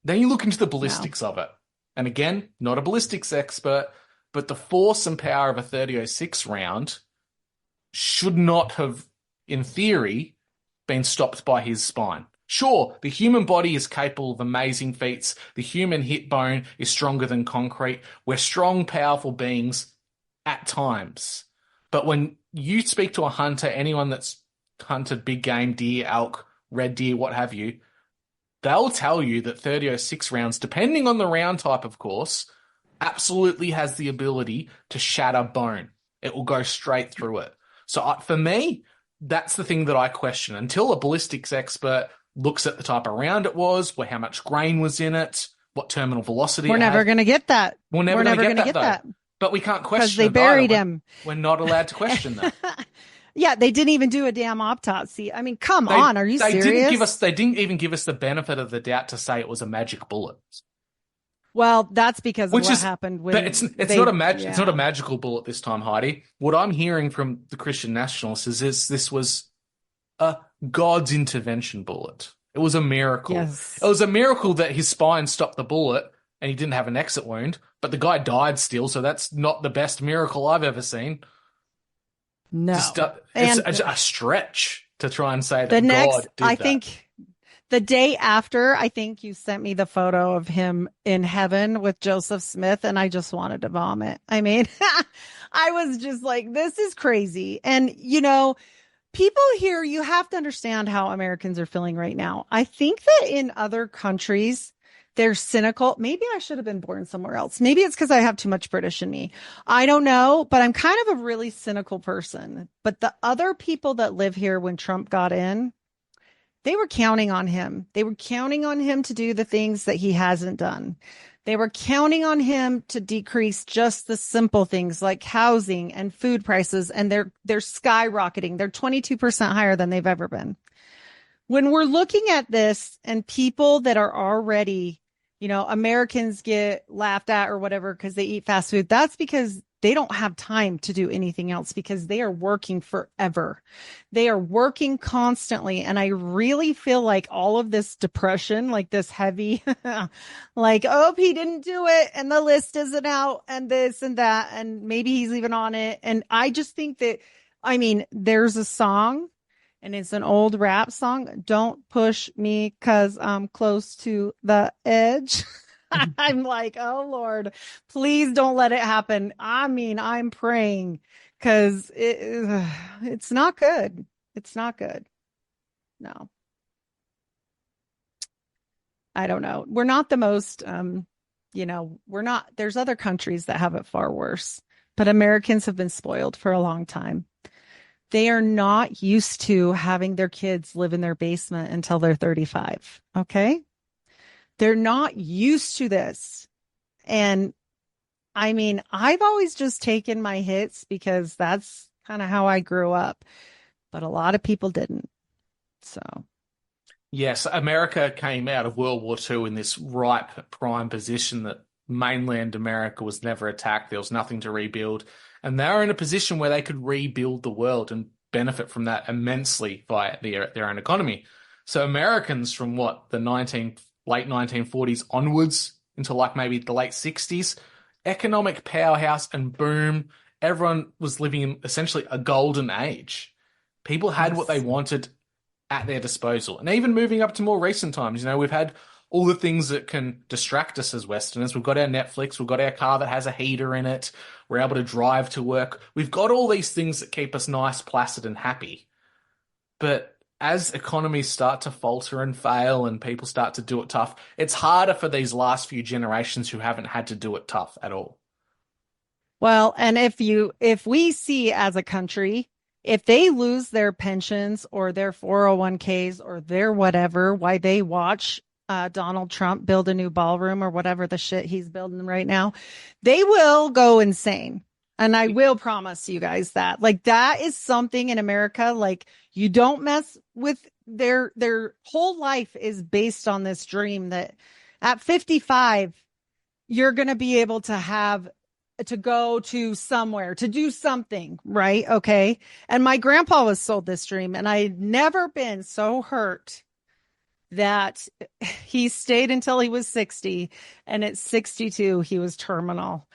Then you look into the ballistics of it. And again, not a ballistics expert, but the force and power of a 30-06 round should not have, in theory, been stopped by his spine. Sure, the human body is capable of amazing feats. The human hip bone is stronger than concrete. We're strong, powerful beings at times. But when you speak to a hunter, anyone that's hunted big game, deer, elk, red deer, what have you, they'll tell you that 30-06 rounds, depending on the round type, of course, absolutely has the ability to shatter bone. It will go straight through it. So for me, that's the thing that I question. Until a ballistics expert looks at the type of round it was, how much grain was in it, what terminal velocity We're it never had. going to get that. We're never going to get that. But we can't question it. Because they buried him. We're not allowed to question that. Yeah, they didn't even do a damn autopsy. I mean, come on, are you serious? They didn't even give us the benefit of the doubt to say it was a magic bullet. Well, that's because of what happened when but it's not a magical bullet this time, Heidi. What I'm hearing from the Christian Nationalists is this was a God's intervention bullet. It was a miracle. Yes. It was a miracle that his spine stopped the bullet and he didn't have an exit wound, but the guy died still, so that's not the best miracle I've ever seen. No. It's a stretch to try and say that the next, God did I that. think the day after, I think you sent me the photo of him in heaven with Joseph Smith, and I just wanted to vomit. I mean, I was just like, this is crazy. And, people here, you have to understand how Americans are feeling right now. I think that in other countries, they're cynical. Maybe I should have been born somewhere else. Maybe it's because I have too much British in me. I don't know, but I'm kind of a really cynical person. But the other people that live here when Trump got in, they were counting on him. They were counting on him to do the things that he hasn't done. They were counting on him to decrease just the simple things like housing and food prices, and they're skyrocketing. They're 22% higher than they've ever been. When we're looking at this and people that are already, Americans get laughed at or whatever because they eat fast food, that's because they don't have time to do anything else because they are working forever. They are working constantly. And I really feel like all of this depression, like this heavy, like, oh, he didn't do it and the list isn't out and this and that. And maybe he's even on it. And I just think that, there's a song and it's an old rap song. Don't push me 'cause I'm close to the edge. I'm like, oh Lord, please don't let it happen. I'm praying because it's not good. It's not good. No. I don't know. We're not the most, there's other countries that have it far worse, but Americans have been spoiled for a long time. They are not used to having their kids live in their basement until they're 35. Okay. They're not used to this. And I've always just taken my hits because that's kind of how I grew up, but a lot of people didn't. So. Yes, America came out of World War II in this ripe prime position that mainland America was never attacked. There was nothing to rebuild. And they were in a position where they could rebuild the world and benefit from that immensely via their own economy. So Americans from late 1940s onwards into maybe the late 60s, economic powerhouse and boom. Everyone was living in essentially a golden age. People had what they wanted at their disposal. And even moving up to more recent times, we've had all the things that can distract us as Westerners. We've got our Netflix. We've got our car that has a heater in it. We're able to drive to work. We've got all these things that keep us nice, placid, and happy. But as economies start to falter and fail and people start to do it tough, it's harder for these last few generations who haven't had to do it tough at all. Well, and if we see as a country, if they lose their pensions or their 401ks or their whatever, why they watch Donald Trump build a new ballroom or whatever the shit he's building right now, they will go insane. And I will promise you guys that. Like, that is something in America, like, you don't mess with their whole life is based on this dream that at 55, you're going to be able to go to somewhere, to do something, right? Okay. And my grandpa was sold this dream, and I'd never been so hurt that he stayed until he was 60. And at 62, he was terminal.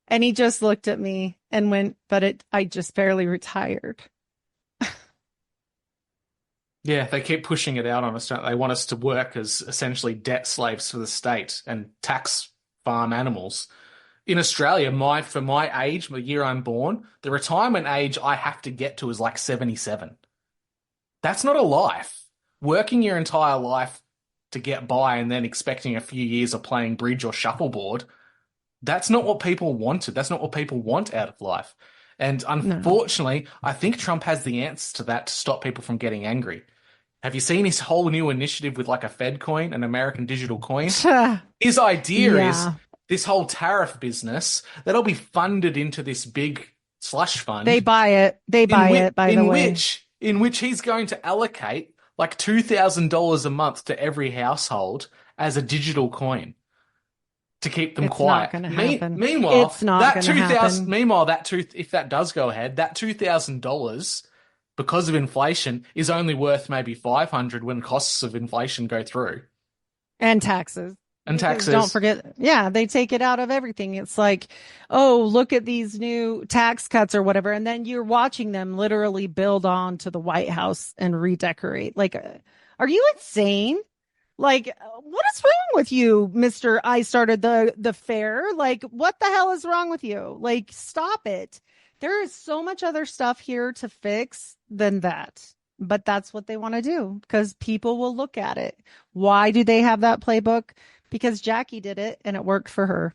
And he just looked at me and went, I just barely retired. Yeah, they keep pushing it out on us, don't they? They want us to work as essentially debt slaves for the state and tax farm animals. In Australia, for my age, the year I'm born, the retirement age I have to get to is like 77. That's not a life. Working your entire life to get by and then expecting a few years of playing bridge or shuffleboard, that's not what people wanted. That's not what people want out of life. And unfortunately, I think Trump has the answers to that to stop people from getting angry. Have you seen his whole new initiative with like a Fed coin, an American digital coin? His idea is this whole tariff business that'll be funded into this big slush fund. They buy it. By the way. In which he's going to allocate like $2,000 a month to every household as a digital coin to keep them quiet. Not gonna happen. Meanwhile, it's not that $2,000. Meanwhile, if that does go ahead, that $2,000 because of inflation is only worth maybe $500 when costs of inflation go through. And taxes. Taxes. Don't forget. Yeah, they take it out of everything. It's like, oh, look at these new tax cuts or whatever. And then you're watching them literally build on to the White House and redecorate. Like, are you insane? Like, what is wrong with you, Mr. I started the fair? Like, what the hell is wrong with you? Like, stop it. There is so much other stuff here to fix than that. But that's what they want to do because people will look at it. Why do they have that playbook? Because Jackie did it and it worked for her.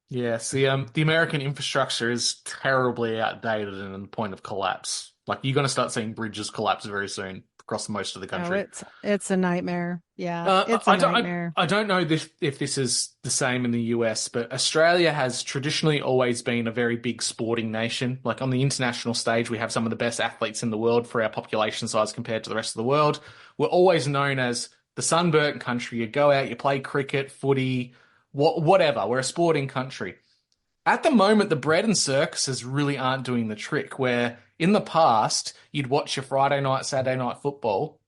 Yes, the American infrastructure is terribly outdated and on the point of collapse. Like, you're going to start seeing bridges collapse very soon across most of the country. Oh, it's a nightmare. Yeah, it's a nightmare. I don't know if this is the same in the US, but Australia has traditionally always been a very big sporting nation. Like, on the international stage, we have some of the best athletes in the world for our population size compared to the rest of the world. We're always known as the sunburnt country. You go out, you play cricket, footy, whatever. We're a sporting country. At the moment, the bread and circuses really aren't doing the trick, where in the past, you'd watch your Friday night, Saturday night football,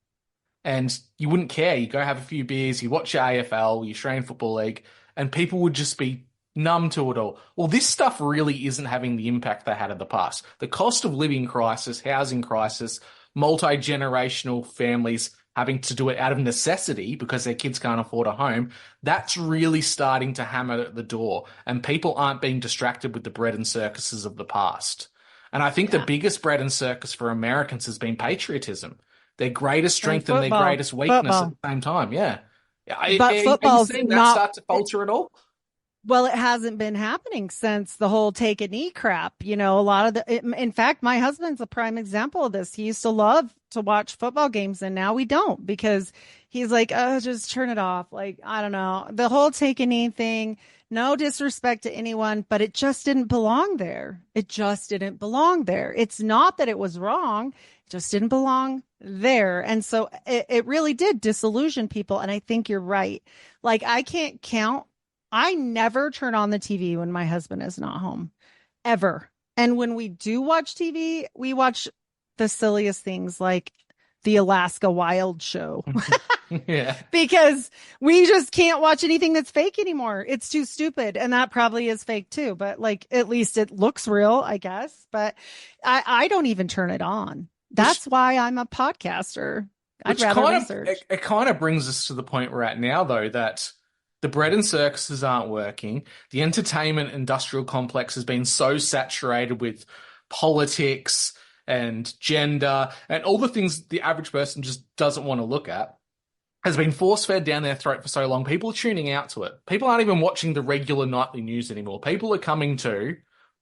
and you wouldn't care. You go have a few beers, you watch your AFL, your Australian Football League, and people would just be numb to it all. Well, this stuff really isn't having the impact they had in the past. The cost of living crisis, housing crisis, multi-generational families having to do it out of necessity because their kids can't afford a home, that's really starting to hammer at the door. And people aren't being distracted with the bread and circuses of the past. And I think the biggest bread and circus for Americans has been patriotism. Their greatest strength and their greatest weakness at the same time. Yeah. But football's are you seeing that start to falter at all? Well, it hasn't been happening since the whole take a knee crap. You know, a lot of in fact, my husband's a prime example of this. He used to love to watch football games, and now we don't because he's like, oh, just turn it off. Like, I don't know. The whole take a knee thing, no disrespect to anyone, but it just didn't belong there. It just didn't belong there. It's not that it was wrong. It just didn't belong there. And so it really did disillusion people. And I think you're right. Like, I can't count. I never turn on the TV when my husband is not home, ever. And when we do watch TV, we watch the silliest things like the Alaska Wild show. Yeah. Because we just can't watch anything that's fake anymore. It's too stupid. And that probably is fake too. But like, at least it looks real, I guess. But I don't even turn it on. That's why I'm a podcaster. I'd rather research. It kind of brings us to the point we're at now, though, that the bread and circuses aren't working. The entertainment industrial complex has been so saturated with politics and gender and all the things the average person just doesn't want to look at, has been force-fed down their throat for so long. People are tuning out to it. People aren't even watching the regular nightly news anymore. People are coming to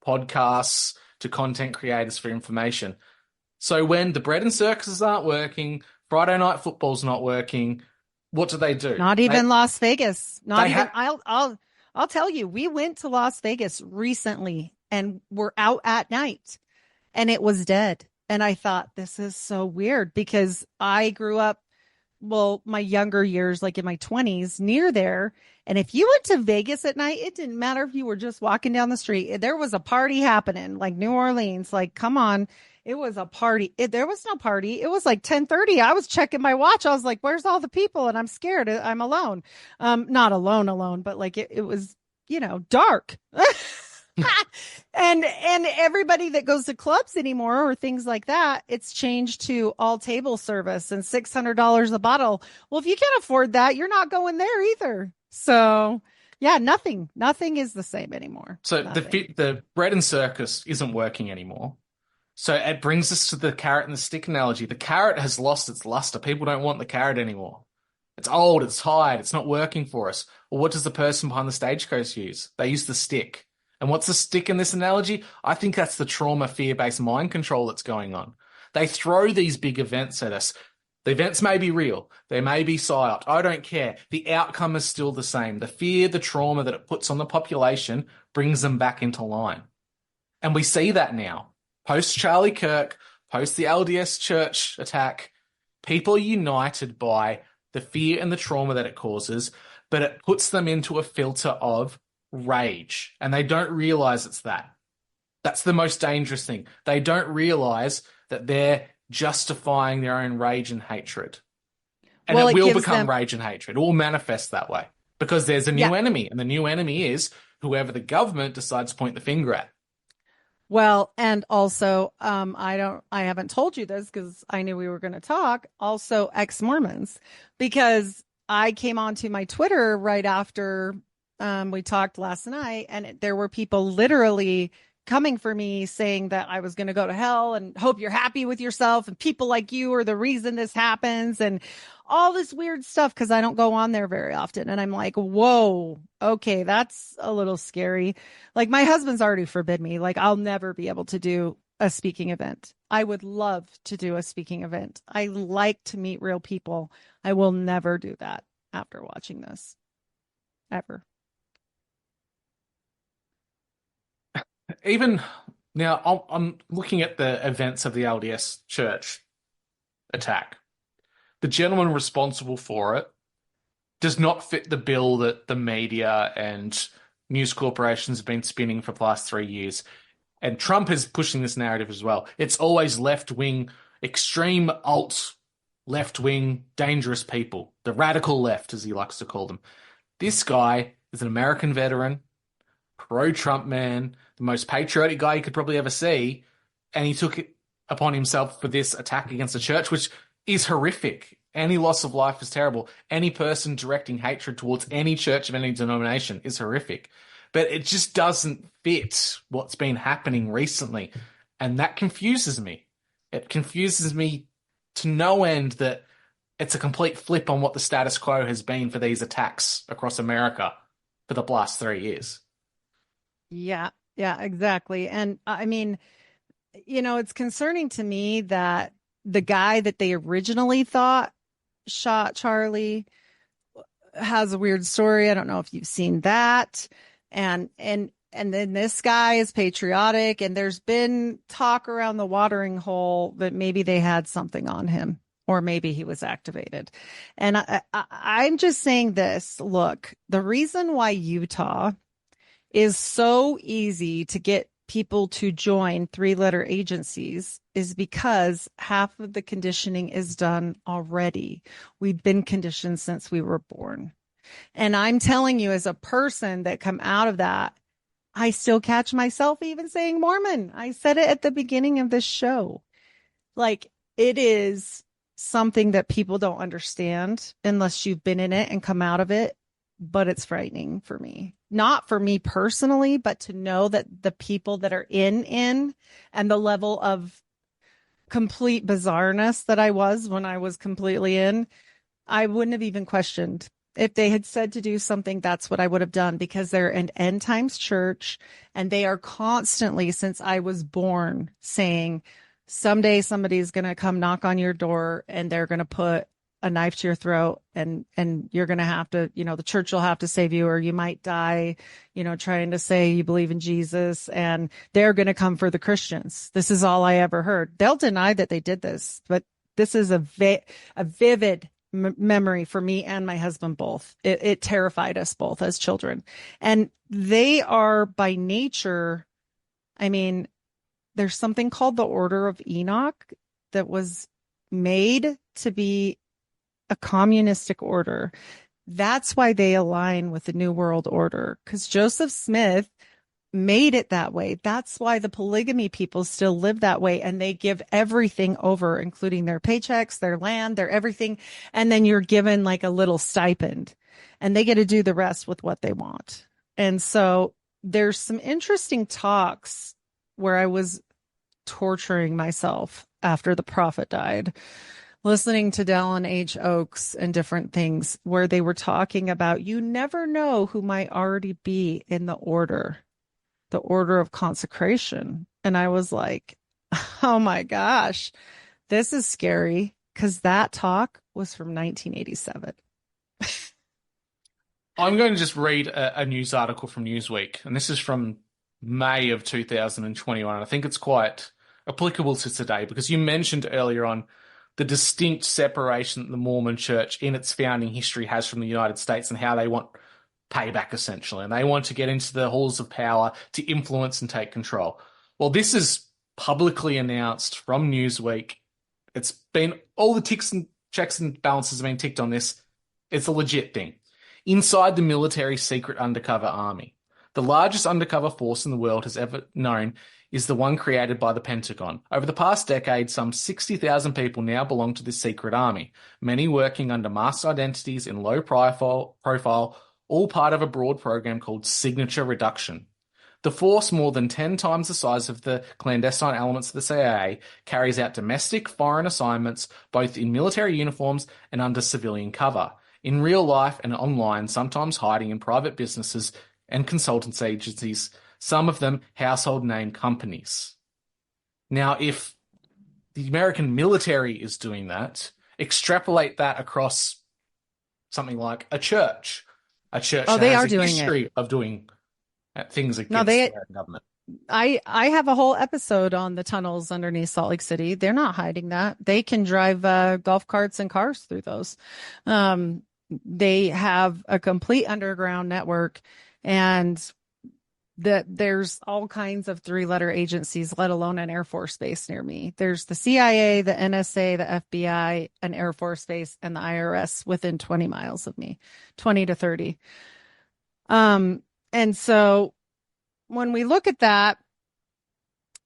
podcasts, to content creators for information. So when the bread and circuses aren't working, Friday night football's not working, what do? Not even Las Vegas. Not even. I'll tell you. We went to Las Vegas recently, and were out at night and it was dead. And I thought, this is so weird because I grew up, well, my younger years, like in my 20s, near there. And if you went to Vegas at night, it didn't matter if you were just walking down the street. There was a party happening, like New Orleans. Like, come on. It was a party. There was no party. It was like 10:30. I was checking my watch. I was like, where's all the people? And I'm scared. I'm alone. Not alone, but like it was, dark. And everybody that goes to clubs anymore or things like that, it's changed to all table service and $600 a bottle. Well, if you can't afford that, you're not going there either. So yeah, nothing is the same anymore. So Nothing. the bread and circus isn't working anymore. So it brings us to the carrot and the stick analogy. The carrot has lost its luster. People don't want the carrot anymore. It's old, it's tired, it's not working for us. Well, what does the person behind the stagecoach use? They use the stick. And what's the stick in this analogy? I think that's the trauma, fear-based mind control that's going on. They throw these big events at us. The events may be real. They may be psyoped. I don't care. The outcome is still the same. The fear, the trauma that it puts on the population brings them back into line. And we see that now. Post Charlie Kirk, post the LDS church attack, people are united by the fear and the trauma that it causes, but it puts them into a filter of rage. And they don't realize it's that. That's the most dangerous thing. They don't realize that they're justifying their own rage and hatred. And it will become rage and hatred. It will manifest that way because there's a new enemy. And the new enemy is whoever the government decides to point the finger at. Well, and also, I haven't told you this because I knew we were going to talk. Also, ex-Mormons, because I came onto my Twitter right after we talked last night, and there were people literally coming for me saying that I was going to go to hell and hope you're happy with yourself. And people like you are the reason this happens and all this weird stuff because I don't go on there very often. And I'm like, whoa, okay, that's a little scary. Like my husband's already forbid me. Like I'll never be able to do a speaking event. I would love to do a speaking event. I like to meet real people. I will never do that after watching this ever. Even now, I'm looking at the events of the LDS church attack. The gentleman responsible for it does not fit the bill that the media and news corporations have been spinning for the last 3 years. And Trump is pushing this narrative as well. It's always left-wing, extreme alt, left-wing, dangerous people. The radical left, as he likes to call them. This guy is an American veteran, pro-Trump man, the most patriotic guy you could probably ever see, and he took it upon himself for this attack against the church, which is horrific. Any loss of life is terrible. Any person directing hatred towards any church of any denomination is horrific. But it just doesn't fit what's been happening recently, and that confuses me. It confuses me to no end that it's a complete flip on what the status quo has been for these attacks across America for the last 3 years. Yeah, exactly. And I mean, it's concerning to me that the guy that they originally thought shot Charlie has a weird story. I don't know if you've seen that. And then this guy is patriotic, and there's been talk around the watering hole that maybe they had something on him, or maybe he was activated. And I'm just saying this, look, the reason why Utah is so easy to get people to join 3-letter agencies is because half of the conditioning is done already. We've been conditioned since we were born. And I'm telling you, as a person that come out of that, I still catch myself even saying Mormon. I said it at the beginning of this show. Like, it is something that people don't understand unless you've been in it and come out of it. But it's frightening for me. Not for me personally, but to know that the people that are in and the level of complete bizarreness that I was when I was completely in, I wouldn't have even questioned. If they had said to do something, that's what I would have done, because they're an end times church and they are constantly, since I was born, saying someday somebody's going to come knock on your door and they're going to put a knife to your throat and you're going to have to, the church will have to save you, or you might die, trying to say you believe in Jesus, and they're going to come for the Christians. This is all I ever heard. They'll deny that they did this, but this is a vivid memory for me and my husband both. It terrified us both as children. And they are by nature, I mean, there's something called the Order of Enoch that was made to be a communistic order. That's why they align with the New World Order, because Joseph Smith made it that way. That's why the polygamy people still live that way, and they give everything over, including their paychecks, their land, their everything. And then you're given like a little stipend, and they get to do the rest with what they want. And so there's some interesting talks where I was torturing myself after the prophet died, listening to Dallin H. Oakes and different things where they were talking about, you never know who might already be in the order of consecration. And I was like, oh my gosh, this is scary, because that talk was from 1987. I'm going to just read a news article from Newsweek, and this is from May of 2021. I think it's quite applicable to today, because you mentioned earlier on the distinct separation that the Mormon Church in its founding history has from the United States, and how they want payback, essentially, and they want to get into the halls of power to influence and take control. Well, this is publicly announced from Newsweek. It's been, all the ticks and checks and balances have been ticked on this. It's a legit thing. Inside the military secret undercover army, the largest undercover force in the world has ever known is the one created by the Pentagon. Over the past decade, some 60,000 people now belong to this secret army, many working under masked identities in low profile, all part of a broad program called Signature Reduction. The force, more than 10 times the size of the clandestine elements of the CIA, carries out domestic foreign assignments both in military uniforms and under civilian cover, in real life and online, sometimes hiding in private businesses and consultants agencies, some of them household name companies. Now, if the American military is doing that, extrapolate that across something like a church. A church that has a history of doing things against the American government. I have a whole episode on the tunnels underneath Salt Lake City. They're not hiding that. They can drive golf carts and cars through those. They have a complete underground network, and there's all kinds of 3-letter agencies, let alone an Air Force base near me. There's the CIA, the NSA, the FBI, an Air Force base, and the IRS within 20 miles of me, 20 to 30. And so when we look at that,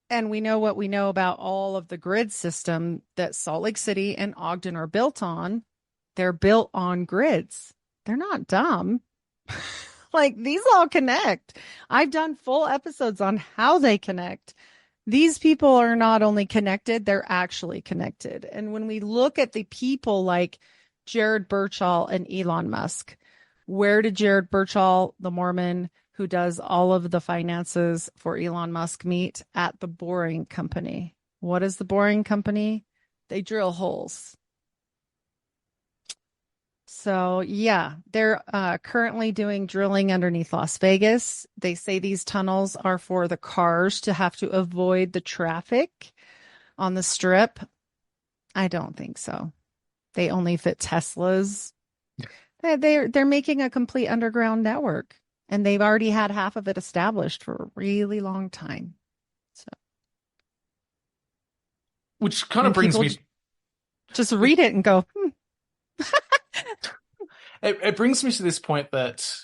and we know what we know about all of the grid system that Salt Lake City and Ogden are built on, they're built on grids. They're not dumb. Like, these all connect. I've done full episodes on how they connect. These people are not only connected, they're actually connected. And when we look at the people like Jared Birchall and Elon Musk, where did Jared Birchall, the Mormon who does all of the finances for Elon Musk, meet? At the Boring Company. What is the Boring Company? They drill holes. So, yeah, they're currently doing drilling underneath Las Vegas. They say these tunnels are for the cars to have to avoid the traffic on the strip. I don't think so. They only fit Teslas. They're making a complete underground network, and they've already had half of it established for a really long time. So, which kind of brings me, just read it and go, It brings me to this point that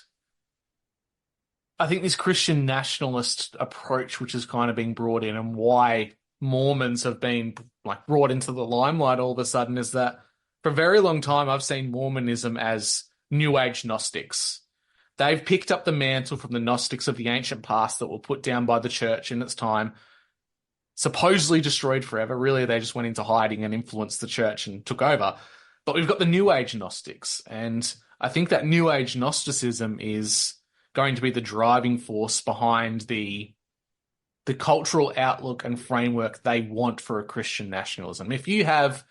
I think this Christian nationalist approach, which is kind of being brought in, and why Mormons have been like brought into the limelight all of a sudden, is that for a very long time I've seen Mormonism as New Age Gnostics. They've picked up the mantle from the Gnostics of the ancient past that were put down by the church in its time, supposedly destroyed forever. Really, they just went into hiding and influenced the church and took over. But we've got the New Age Gnostics, and I think that New Age Gnosticism is going to be the driving force behind the cultural outlook and framework they want for a Christian nationalism. If you have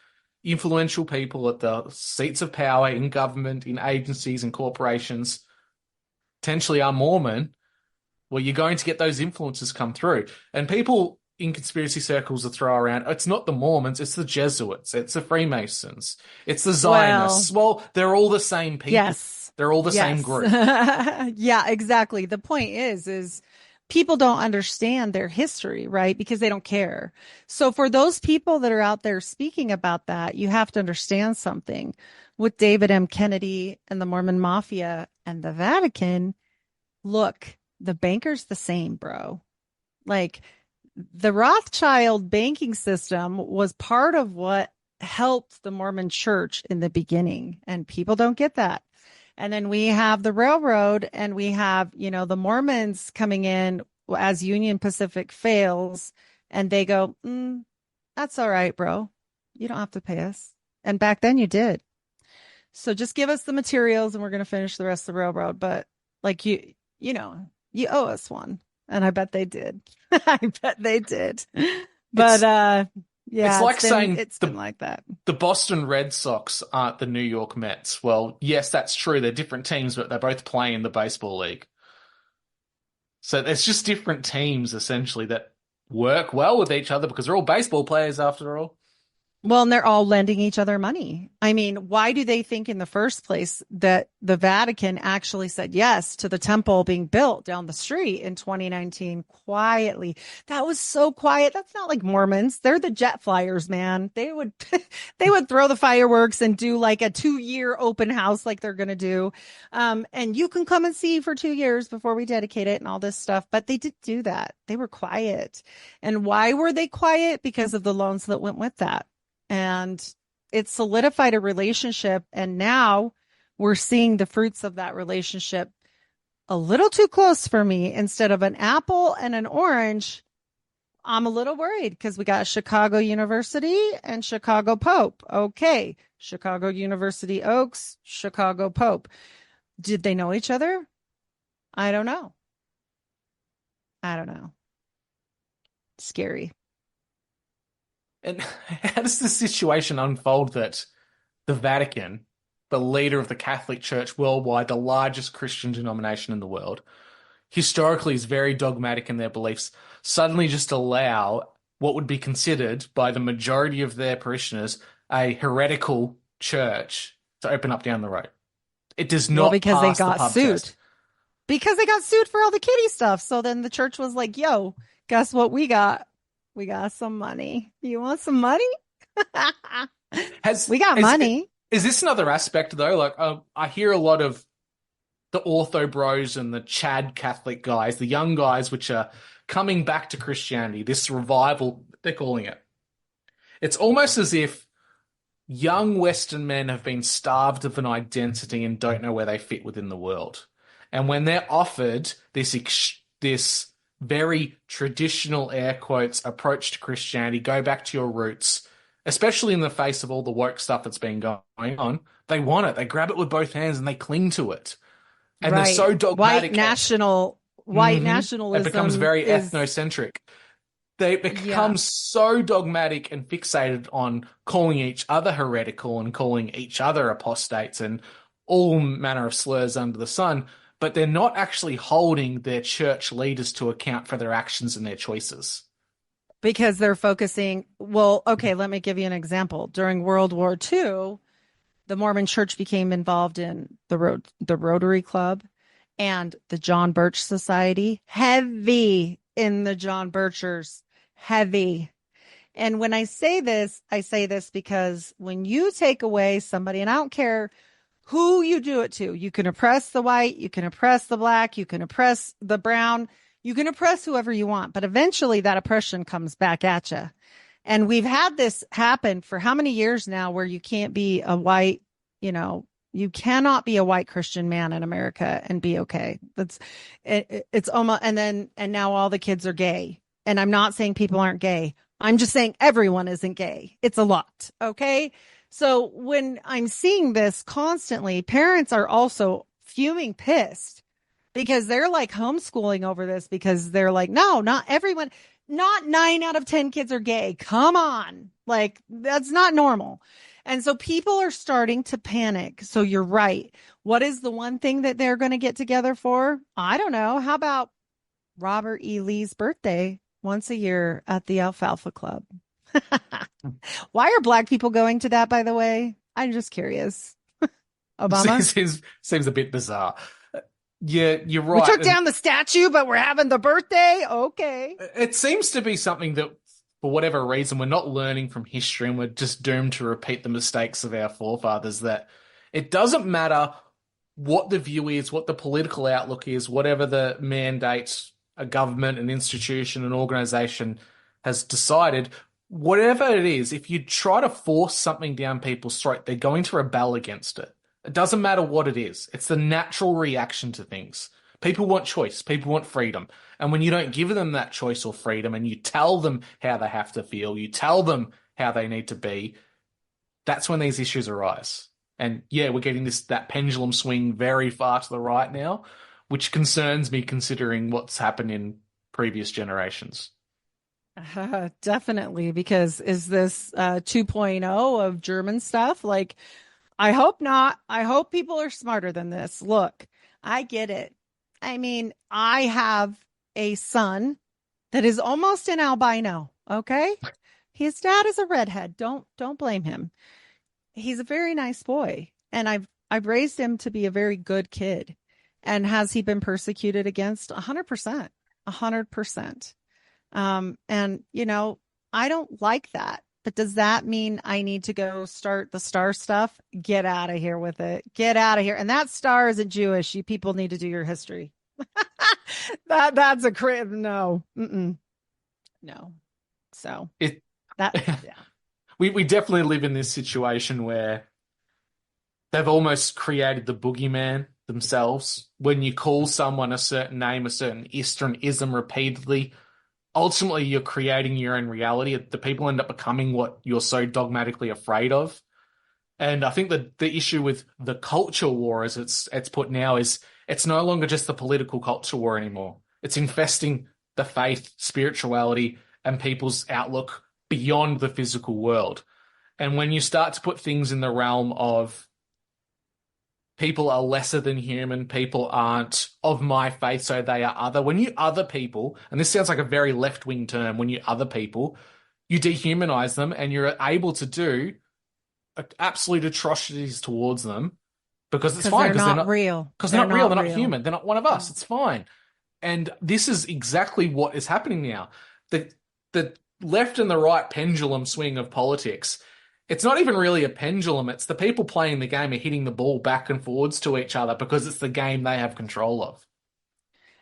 influential people at the seats of power in government, in agencies and corporations potentially are Mormon, well, you're going to get those influences come through. And people in conspiracy circles will throw around, it's not the Mormons, it's the Jesuits, it's the Freemasons, it's the Zionists. Well, they're all the same people. Yes. They're all the same group. Yeah, exactly. The point is people don't understand their history, right? Because they don't care. So for those people that are out there speaking about that, you have to understand something. With David M. Kennedy and the Mormon Mafia and the Vatican, look, the banker's the same, bro. Like, the Rothschild banking system was part of what helped the Mormon church in the beginning, and people don't get that. And then we have the railroad, and we have, the Mormons coming in as Union Pacific fails, and they go, that's all right, bro. You don't have to pay us. And back then you did. So just give us the materials and we're going to finish the rest of the railroad. But like you owe us one. And I bet they did. I bet they did. But yeah, it's like saying it's been like that. The Boston Red Sox aren't the New York Mets. Well, yes, that's true. They're different teams, but they both play in the baseball league. So it's just different teams essentially that work well with each other because they're all baseball players after all. Well, and they're all lending each other money. I mean, why do they think in the first place that the Vatican actually said yes to the temple being built down the street in 2019 quietly? That was so quiet. That's not like Mormons. They're the jet flyers, man. They would throw the fireworks and do like a 2-year open house like they're going to do. And you can come and see for 2 years before we dedicate it and all this stuff. But they did do that. They were quiet. And why were they quiet? Because of the loans that went with that. And it solidified a relationship. And now we're seeing the fruits of that relationship a little too close for me. Instead of an apple and an orange, I'm a little worried because we got Chicago University and Chicago Pope. Okay. Chicago University Oaks, Chicago Pope. Did they know each other? I don't know. Scary. And how does the situation unfold that the Vatican, the leader of the Catholic Church worldwide, the largest Christian denomination in the world, historically is very dogmatic in their beliefs, suddenly just allow what would be considered by the majority of their parishioners a heretical church to open up down the road? It does not because pass they got the pub sued. test. Because they got sued for all the kiddie stuff. So then the church was like, yo, guess what we got? We got some money. You want some money? We got money. Is this another aspect, though? Like, I hear a lot of the ortho bros and the Chad Catholic guys, the young guys, which are coming back to Christianity, this revival, they're calling it. It's almost as if young Western men have been starved of an identity and don't know where they fit within the world. And when they're offered this very traditional, air quotes, approach to Christianity, go back to your roots, especially in the face of all the woke stuff that's been going on, they want it. They grab it with both hands and they cling to it. And they're so dogmatic. White nationalism. It becomes very ethnocentric. They become so dogmatic and fixated on calling each other heretical and calling each other apostates and all manner of slurs under the sun, but they're not actually holding their church leaders to account for their actions and their choices. Because they're focusing, well, okay, let me give you an example. During World War II, the Mormon Church became involved in the Rotary Club and the John Birch Society. Heavy in the John Birchers. Heavy. And when I say this because when you take away somebody, and I don't care who you do it to, you can oppress the white, you can oppress the black, you can oppress the brown, you can oppress whoever you want, but eventually that oppression comes back at you. And we've had this happen for how many years now where you can't be a white, you cannot be a white Christian man in America and be okay. It's almost, and now all the kids are gay. And I'm not saying people aren't gay. I'm just saying everyone isn't gay. It's a lot. Okay. So when I'm seeing this constantly, parents are also fuming pissed because they're like homeschooling over this because they're like, no, not everyone, not 9 out of 10 kids are gay. Come on. Like, that's not normal. And so people are starting to panic. So you're right. What is the one thing that they're going to get together for? I don't know. How about Robert E. Lee's birthday once a year at the Alfalfa Club? Why are Black people going to that, by the way? I'm just curious. Obama? Seems a bit bizarre. Yeah, you're right. We took down the statue, but we're having the birthday? Okay. It seems to be something that, for whatever reason, we're not learning from history and we're just doomed to repeat the mistakes of our forefathers, that it doesn't matter what the view is, what the political outlook is, whatever the mandate a government, an institution, an organization has decided, whatever it is, if you try to force something down people's throat, they're going to rebel against it. It doesn't matter what it is. It's the natural reaction to things. People want choice. People want freedom. And when you don't give them that choice or freedom and you tell them how they have to feel, you tell them how they need to be, that's when these issues arise. And yeah, we're getting that pendulum swing very far to the right now, which concerns me considering what's happened in previous generations. Definitely, because is this 2.0 of German stuff? Like, I hope not. I hope people are smarter than this. Look, I get it. I mean, I have a son that is almost an albino. Okay. His dad is a redhead. Don't blame him. He's a very nice boy. And I've raised him to be a very good kid. And has he been persecuted against? 100%, 100%. And I don't like that. But does that mean I need to go start the star stuff? Get out of here with it. Get out of here. And that star isn't Jewish. You people need to do your history. That's a crib. No. Mm-mm. No. So yeah. We definitely live in this situation where they've almost created the boogeyman themselves. When you call someone a certain name, a certain ism repeatedly, ultimately, you're creating your own reality. The people end up becoming what you're so dogmatically afraid of. And I think that the issue with the culture war, as it's put now, is it's no longer just the political culture war anymore. It's infesting the faith, spirituality, and people's outlook beyond the physical world. And when you start to put things in the realm of people are lesser than human, people aren't of my faith, so they are other. When you other people, and this sounds like a very left-wing term, when you other people, you dehumanize them and you're able to do absolute atrocities towards them because it's fine. Because they're not real. Because they're not real. They're not human. They're not one of us. It's fine. And this is exactly what is happening now. The left and the right pendulum swing of politics, it's not even really a pendulum. It's the people playing the game are hitting the ball back and forwards to each other because it's the game they have control of.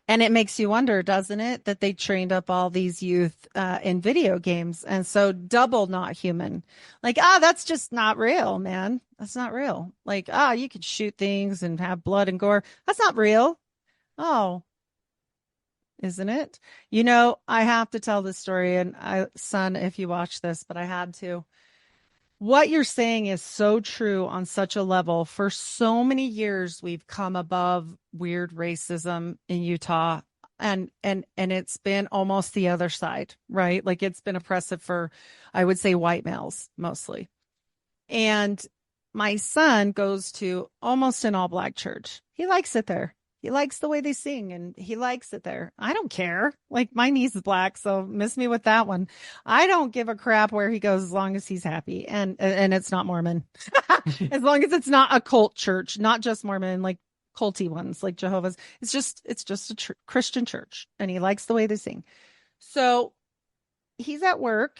And it makes you wonder, doesn't it, that they trained up all these youth in video games. And so double not human. Like, that's just not real, man. That's not real. Like, you can shoot things and have blood and gore. That's not real. Oh, isn't it? I have to tell this story. And son, if you watch this, but I had to. What you're saying is so true on such a level. For so many years, we've come above weird racism in Utah, and it's been almost the other side, right? Like it's been oppressive for, I would say, white males mostly. And my son goes to almost an all-black church. He likes it there. He likes the way they sing and he likes it there. I don't care. Like my niece is black, so miss me with that one. I don't give a crap where he goes as long as he's happy. And it's not Mormon. As long as it's not a cult church, not just Mormon, like culty ones like Jehovah's. It's just a Christian church and he likes the way they sing. So he's at work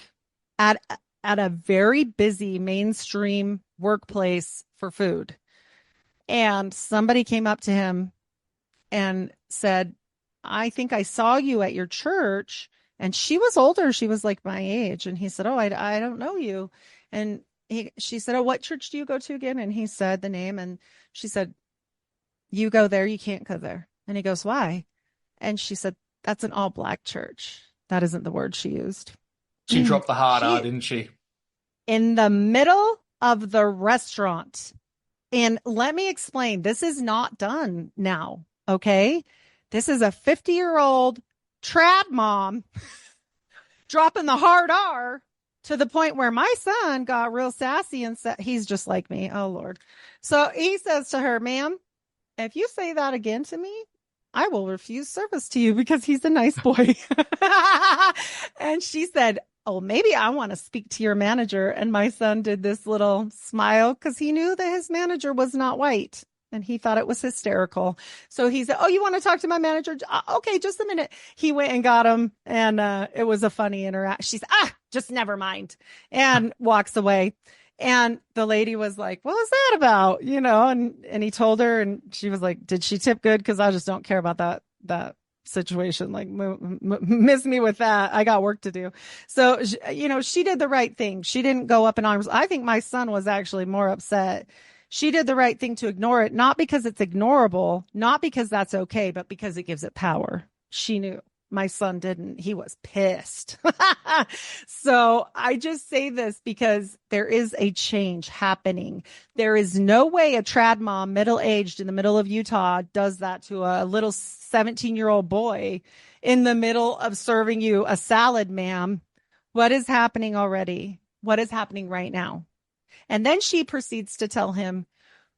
at a very busy mainstream workplace for food. And somebody came up to him and said, I think I saw you at your church. And she was older. She was like my age. And he said, oh, I don't know you. And she said, oh, what church do you go to again? And he said the name. And she said, you go there. You can't go there. And he goes, why? And she said, that's an all black church. That isn't the word she used. She dropped the hard R, didn't she? In the middle of the restaurant. And let me explain, this is not done now. Okay, this is a 50-year-old trad mom dropping the hard R to the point where my son got real sassy and said, he's just like me. Oh, Lord. So he says to her, ma'am, if you say that again to me, I will refuse service to you because he's a nice boy. And she said, oh, maybe I want to speak to your manager. And my son did this little smile because he knew that his manager was not white. And he thought it was hysterical. So he said, oh, you want to talk to my manager? Okay, just a minute. He went and got him. And it was a funny interaction. She said, just never mind. And walks away. And the lady was like, what was that about? You know, and he told her, and she was like, did she tip good? Because I just don't care about that situation. Like, miss me with that. I got work to do. So, you know, she did the right thing. She didn't go up in arms. I think my son was actually more upset. She did the right thing to ignore it, not because it's ignorable, not because that's okay, but because it gives it power. She knew. My son didn't. He was pissed. So I just say this because there is a change happening. There is no way a trad mom, middle-aged in the middle of Utah, does that to a little 17-year-old boy in the middle of serving you a salad, ma'am. What is happening already? What is happening right now? And then she proceeds to tell him,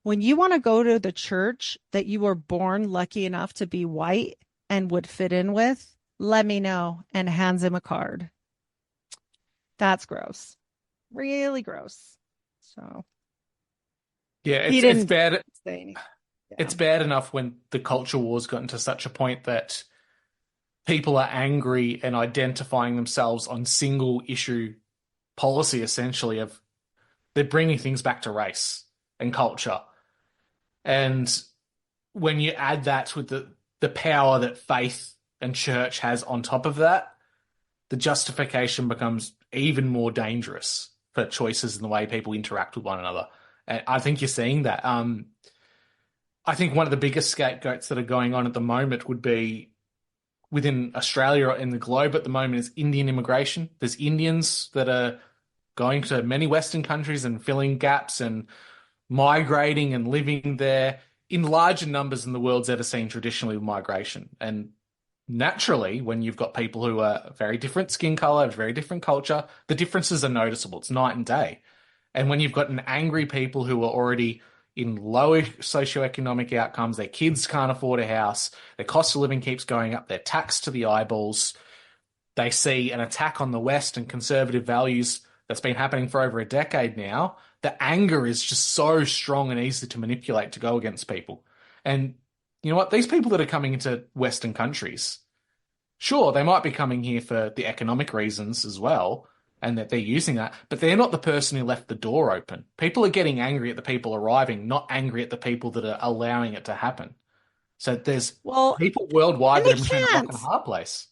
when you want to go to the church that you were born lucky enough to be white and would fit in with, let me know, and hands him a card. That's gross. Really gross. So yeah, it's bad. It's bad enough when the culture war's gotten to such a point that people are angry and identifying themselves on single issue policy, essentially, of they're bringing things back to race and culture. And when you add that with the power that faith and church has on top of that, the justification becomes even more dangerous for choices in the way people interact with one another. And I think you're seeing that. I think one of the biggest scapegoats that are going on at the moment would be within Australia or in the globe at the moment is Indian immigration. There's Indians that are going to many Western countries and filling gaps and migrating and living there in larger numbers than the world's ever seen traditionally with migration. And naturally, when you've got people who are very different skin color, very different culture, the differences are noticeable. It's night and day. And when you've got an angry people who are already in lower socioeconomic outcomes, their kids can't afford a house, their cost of living keeps going up, they're taxed to the eyeballs, they see an attack on the West and conservative values that's been happening for over a decade now, the anger is just so strong and easy to manipulate to go against people. And you know what? These people that are coming into Western countries, sure, they might be coming here for the economic reasons as well, and that they're using that, but they're not the person who left the door open. People are getting angry at the people arriving, not angry at the people that are allowing it to happen. So there's people worldwide that are between a rock and a hard place.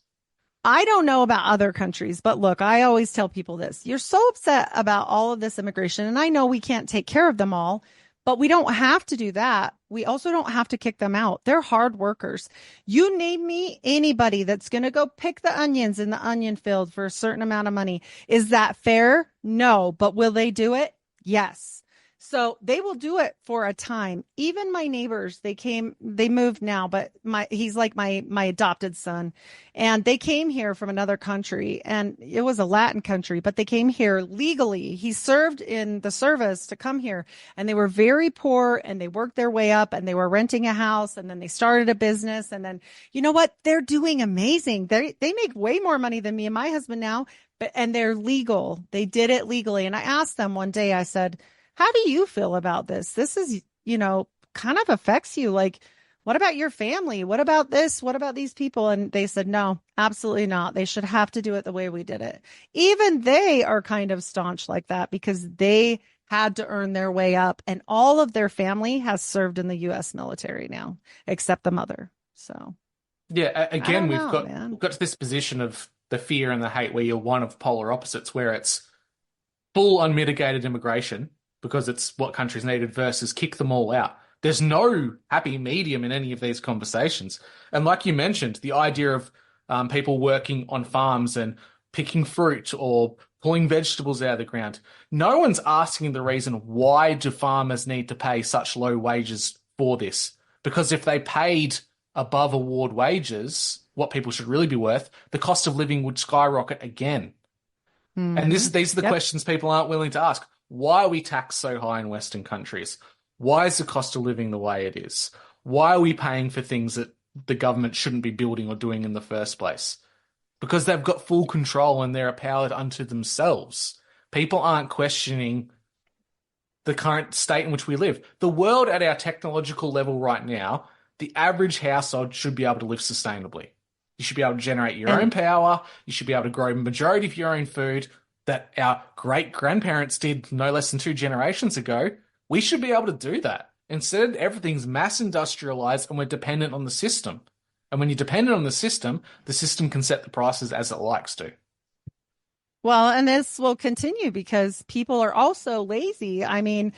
I don't know about other countries, but look, I always tell people this. You're so upset about all of this immigration, and I know we can't take care of them all, but we don't have to do that. We also don't have to kick them out. They're hard workers. You name me anybody that's going to go pick the onions in the onion field for a certain amount of money. Is that fair? No. But will they do it? Yes. So they will do it for a time. Even my neighbors, they moved now, but he's like my adopted son, and they came here from another country, and it was a Latin country, but they came here legally. He served in the service to come here, and they were very poor, and they worked their way up, and they were renting a house, and then they started a business. And then, you know what? They're doing amazing. They make way more money than me and my husband now, and they're legal. They did it legally. And I asked them one day, I said, how do you feel about this? This is, kind of affects you. Like, what about your family? What about this? What about these people? And they said, no, absolutely not. They should have to do it the way we did it. Even they are kind of staunch like that because they had to earn their way up, and all of their family has served in the U.S. military now, except the mother. So, yeah, again, we've got to this position of the fear and the hate where you're one of polar opposites, where it's full unmitigated immigration because it's what countries needed versus kick them all out. There's no happy medium in any of these conversations. And like you mentioned, the idea of people working on farms and picking fruit or pulling vegetables out of the ground. No one's asking the reason why do farmers need to pay such low wages for this? Because if they paid above award wages, what people should really be worth, the cost of living would skyrocket again. And these are the questions people aren't willing to ask. Why are we taxed so high in Western countries? Why is the cost of living the way it is? Why are we paying for things that the government shouldn't be building or doing in the first place? Because they've got full control and they're a power unto themselves. People aren't questioning the current state in which we live. The world at our technological level right now, the average household should be able to live sustainably. You should be able to generate your own power. You should be able to grow a majority of your own food that our great-grandparents did no less than 2 generations ago. We should be able to do that. Instead, everything's mass industrialized and we're dependent on the system. And when you're dependent on the system can set the prices as it likes to. Well, and this will continue because people are also lazy. I mean,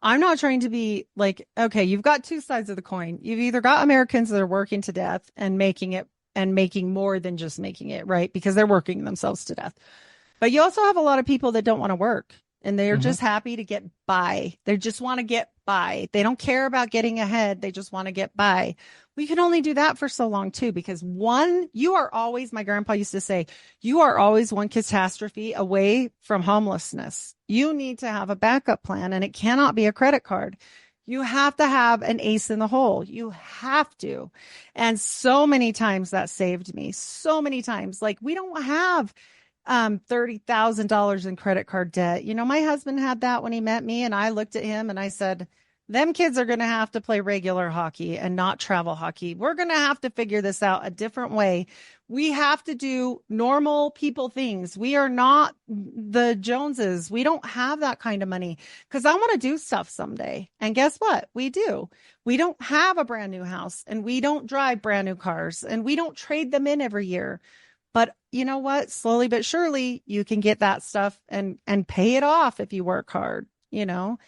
I'm not trying to be like, okay, you've got 2 sides of the coin. You've either got Americans that are working to death and making more than just making it, right? Because they're working themselves to death. But you also have a lot of people that don't want to work and they're just happy to get by. They just want to get by. They don't care about getting ahead. They just want to get by. We can only do that for so long too, because you are always, my grandpa used to say, you are always one catastrophe away from homelessness. You need to have a backup plan and it cannot be a credit card. You have to have an ace in the hole. You have to. And so many times that saved me. So many times. Like, we don't have $30,000 in credit card debt. You know, my husband had that when he met me, and I looked at him and I said, them kids are going to have to play regular hockey and not travel hockey. We're going to have to figure this out a different way. We have to do normal people things. We are not the Joneses. We don't have that kind of money because I want to do stuff someday. And guess what? We do. We don't have a brand new house and we don't drive brand new cars and we don't trade them in every year. But you know what? Slowly but surely you can get that stuff and pay it off if you work hard, you know,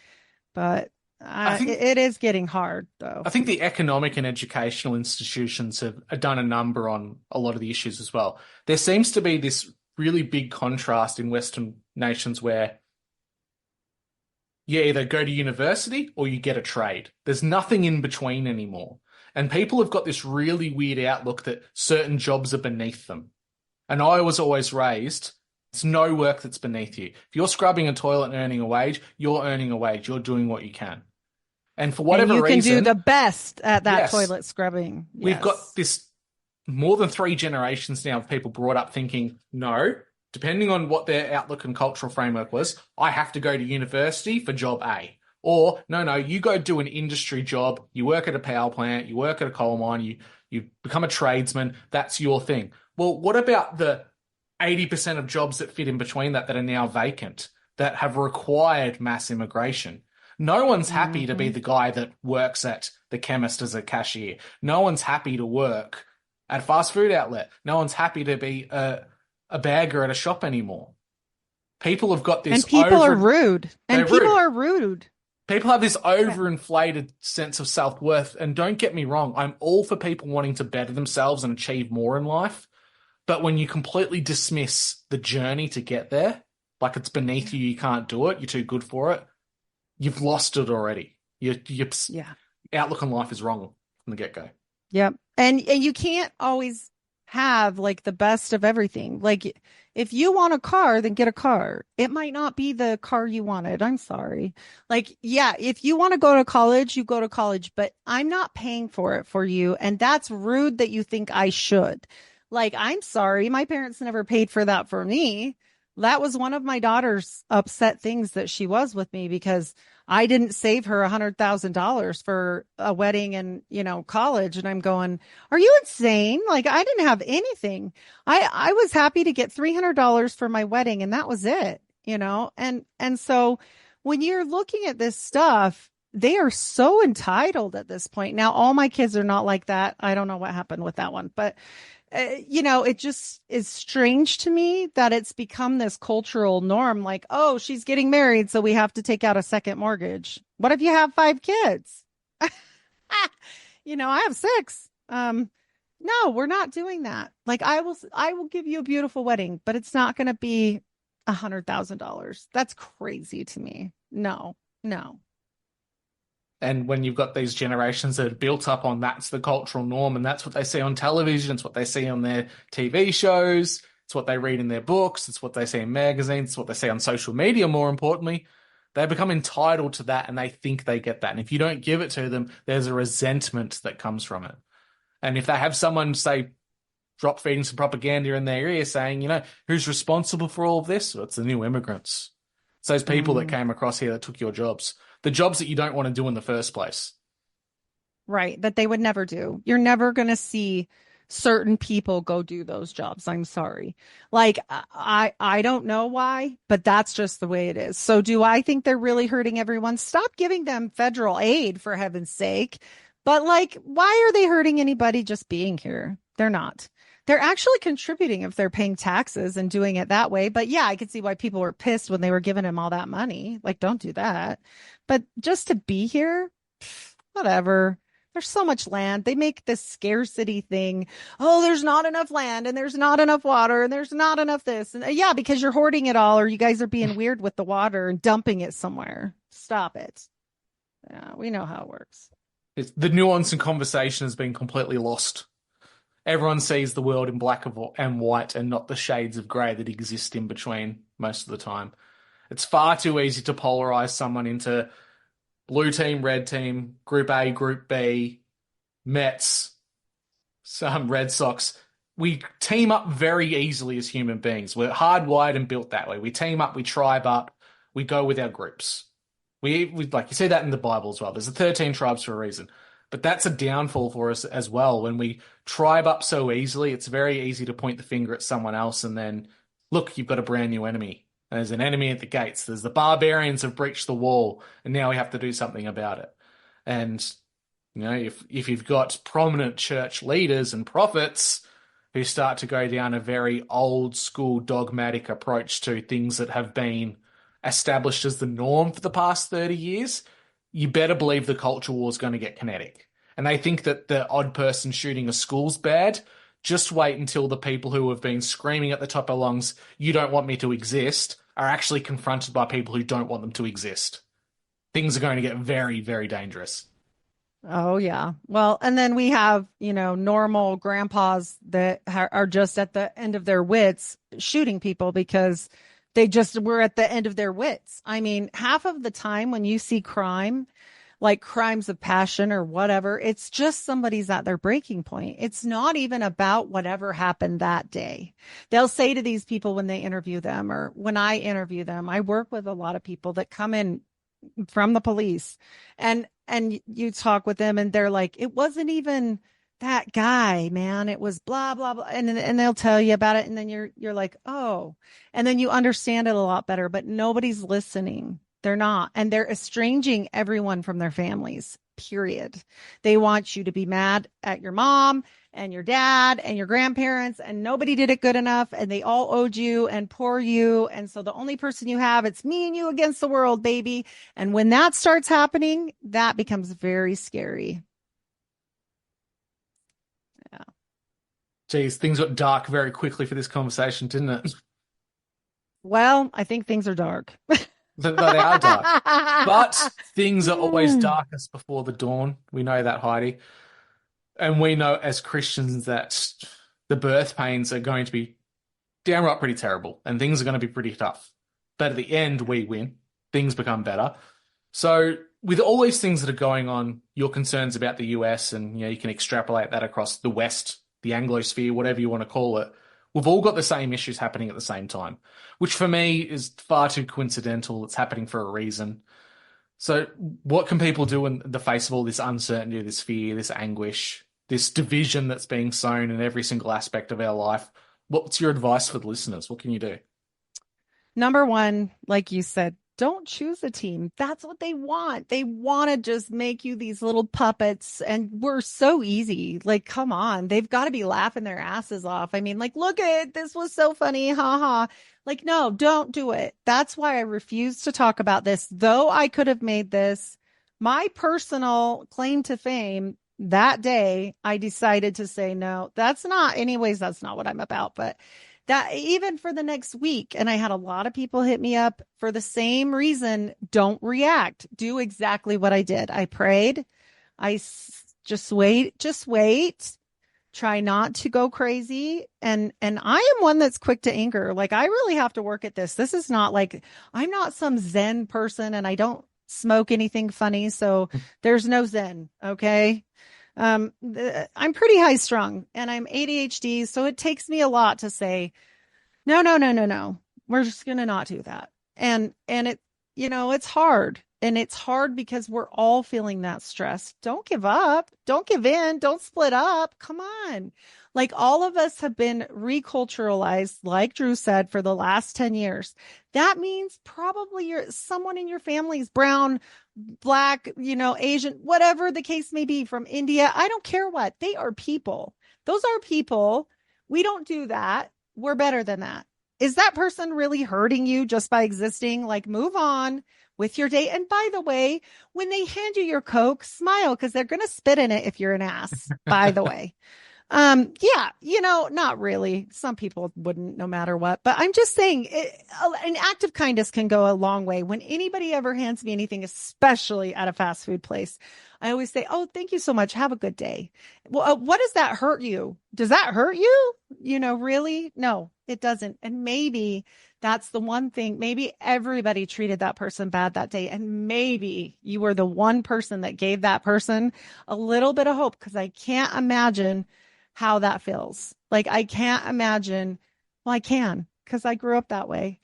but I think it is getting hard, though. I think the economic and educational institutions have done a number on a lot of the issues as well. There seems to be this really big contrast in Western nations where you either go to university or you get a trade. There's nothing in between anymore. And people have got this really weird outlook that certain jobs are beneath them. And I was always raised, it's no work that's beneath you. If you're scrubbing a toilet and earning a wage, you're earning a wage. You're doing what you can. And for whatever reason, you can do the best at that toilet scrubbing. Yes. We've got this more than 3 generations now of people brought up thinking, no, depending on what their outlook and cultural framework was, I have to go to university for job A. Or, no, you go do an industry job, you work at a power plant, you work at a coal mine, you become a tradesman, that's your thing. Well, what about the 80% of jobs that fit in between that are now vacant, that have required mass immigration? No one's happy to be the guy that works at the chemist as a cashier. No one's happy to work at a fast food outlet. No one's happy to be a bagger at a shop anymore. People have got this... And people are rude. Are rude. People have this overinflated sense of self-worth. And don't get me wrong, I'm all for people wanting to better themselves and achieve more in life. But when you completely dismiss the journey to get there, like it's beneath you, you can't do it, you're too good for it, you've lost it already. Your outlook on life is wrong from the get-go. Yep. And you can't always have like the best of everything. Like if you want a car, then get a car. It might not be the car you wanted. I'm sorry. Like, yeah, if you want to go to college, you go to college, but I'm not paying for it for you. And that's rude that you think I should. Like, I'm sorry. My parents never paid for that for me. That was one of my daughter's upset things that she was with me because I didn't save her $100,000 for a wedding and, college. And I'm going, are you insane? Like, I didn't have anything. I was happy to get $300 for my wedding and that was it, and so when you're looking at this stuff, they are so entitled at this point. Now, all my kids are not like that. I don't know what happened with that one, but it just is strange to me that it's become this cultural norm. Like, oh, she's getting married, so we have to take out a second mortgage. What if you have 5 kids? I have 6. No, we're not doing that. Like, I will give you a beautiful wedding, but it's not going to be $100,000. That's crazy to me. No. And when you've got these generations that are built up on that's the cultural norm and that's what they see on television, it's what they see on their TV shows, It's what they read in their books. It's what they see in magazines. It's what they see on social media, more importantly. They become entitled to that and they think they get that. And if you don't give it to them, there's a resentment that comes from it. And if they have someone, say, drop feeding some propaganda in their ear saying, you know, who's responsible for all of this? Well, it's the new immigrants. It's those people that came across here that took your jobs. The jobs that you don't want to do in the first place. Right. That they would never do. You're never going to see certain people go do those jobs. I'm sorry. Like, I don't know why, but that's just the way it is. So do I think they're really hurting everyone? Stop giving them federal aid, for heaven's sake. But like, why are they hurting anybody just being here? They're not. They're actually contributing if they're paying taxes and doing it that way. But yeah, I could see why people were pissed when they were giving him all that money. Like, don't do that. But just to be here, whatever. There's so much land. They make this scarcity thing. Oh, there's not enough land and there's not enough water and there's not enough this. And yeah, because you're hoarding it all, or you guys are being weird with the water and dumping it somewhere. Stop it. Yeah, we know how it works. The nuance in conversation has been completely lost. Everyone sees the world in black and white and not the shades of grey that exist in between most of the time. It's far too easy to polarize someone into blue team, red team, Group A, Group B, Mets, some Red Sox. We team up very easily as human beings. We're hardwired and built that way. We team up, we tribe up, we go with our groups. We like, you see that in the Bible as well. There's the 13 tribes for a reason. But that's a downfall for us as well. When we tribe up so easily, it's very easy to point the finger at someone else and then, look, you've got a brand new enemy. And there's an enemy at the gates. There's the barbarians have breached the wall, and now we have to do something about it. And, you know, if you've got prominent church leaders and prophets who start to go down a very old school dogmatic approach to things that have been established as the norm for the past 30 years, you better believe the culture war is going to get kinetic. And they think that the odd person shooting a school's bad. Just wait until the people who have been screaming at the top of their lungs, you don't want me to exist, are actually confronted by people who don't want them to exist. Things are going to get very, very dangerous. Oh, yeah. Well, and then we have, you know, normal grandpas that are just at the end of their wits shooting people because they just were at the end of their wits. I mean, half of the time when you see crime, like crimes of passion or whatever, it's just somebody's at their breaking point. It's not even about whatever happened that day. They'll say to these people when they interview them, or when I interview them, I work with a lot of people that come in from the police, and you talk with them and they're like, it wasn't even that guy, man. It was blah, blah, blah. And they'll tell you about it. And then you're like, oh, and then you understand it a lot better, but nobody's listening. They're not. And they're estranging everyone from their families, period. They want you to be mad at your mom and your dad and your grandparents, and nobody did it good enough. And they all owed you and poor you. And so the only person you have, it's me and you against the world, baby. And when that starts happening, that becomes very scary. Yeah. Geez, things got dark very quickly for this conversation, didn't it? Well, I think things are dark. They are dark. But things are always darkest before the dawn. We know that, Heidi. And we know as Christians that the birth pains are going to be downright pretty terrible and things are going to be pretty tough. But at the end, we win. Things become better. So with all these things that are going on, your concerns about the US, and you can extrapolate that across the West, the Anglosphere, whatever you want to call it, we've all got the same issues happening at the same time, which for me is far too coincidental. It's happening for a reason. So what can people do in the face of all this uncertainty, this fear, this anguish, this division that's being sown in every single aspect of our life? What's your advice for the listeners? What can you do? Number one, like you said, don't choose a team. That's what they want. They want to just make you these little puppets, and we're so easy. Like, come on. They've got to be laughing their asses off. I mean, like, look at it. This was so funny. Ha ha. Like, no, don't do it. That's why I refuse to talk about this. Though I could have made this my personal claim to fame that day, I decided to say, no, that's not what I'm about. But that even for the next week, and I had a lot of people hit me up for the same reason. Don't react. Do exactly what I did. I prayed. Just wait. Try not to go crazy. And I am one that's quick to anger. Like, I really have to work at this. This is not like, I'm not some Zen person and I don't smoke anything funny. So there's no Zen. Okay. I'm pretty high strung and I'm ADHD. So it takes me a lot to say, no. We're just going to not do that. And it, it's hard. And it's hard because we're all feeling that stress. Don't give up. Don't give in. Don't split up. Come on. Like, all of us have been reculturalized, like Drew said, for the last 10 years. That means probably someone in your family is brown, black, Asian, whatever the case may be, from India. I don't care what. They are people. Those are people. We don't do that. We're better than that. Is that person really hurting you just by existing? Like, move on with your day. And by the way, when they hand you your Coke, smile, because they're going to spit in it if you're an ass, by the way. Yeah, not really. Some people wouldn't, no matter what, but I'm just saying an act of kindness can go a long way. When anybody ever hands me anything, especially at a fast food place, I always say, oh, thank you so much. Have a good day. Well, what does that hurt you? Does that hurt you? Really? No, it doesn't. And maybe that's the one thing. Maybe everybody treated that person bad that day. And maybe you were the one person that gave that person a little bit of hope, because I can't imagine how that feels. Like, I can't imagine. Well, I can, because I grew up that way.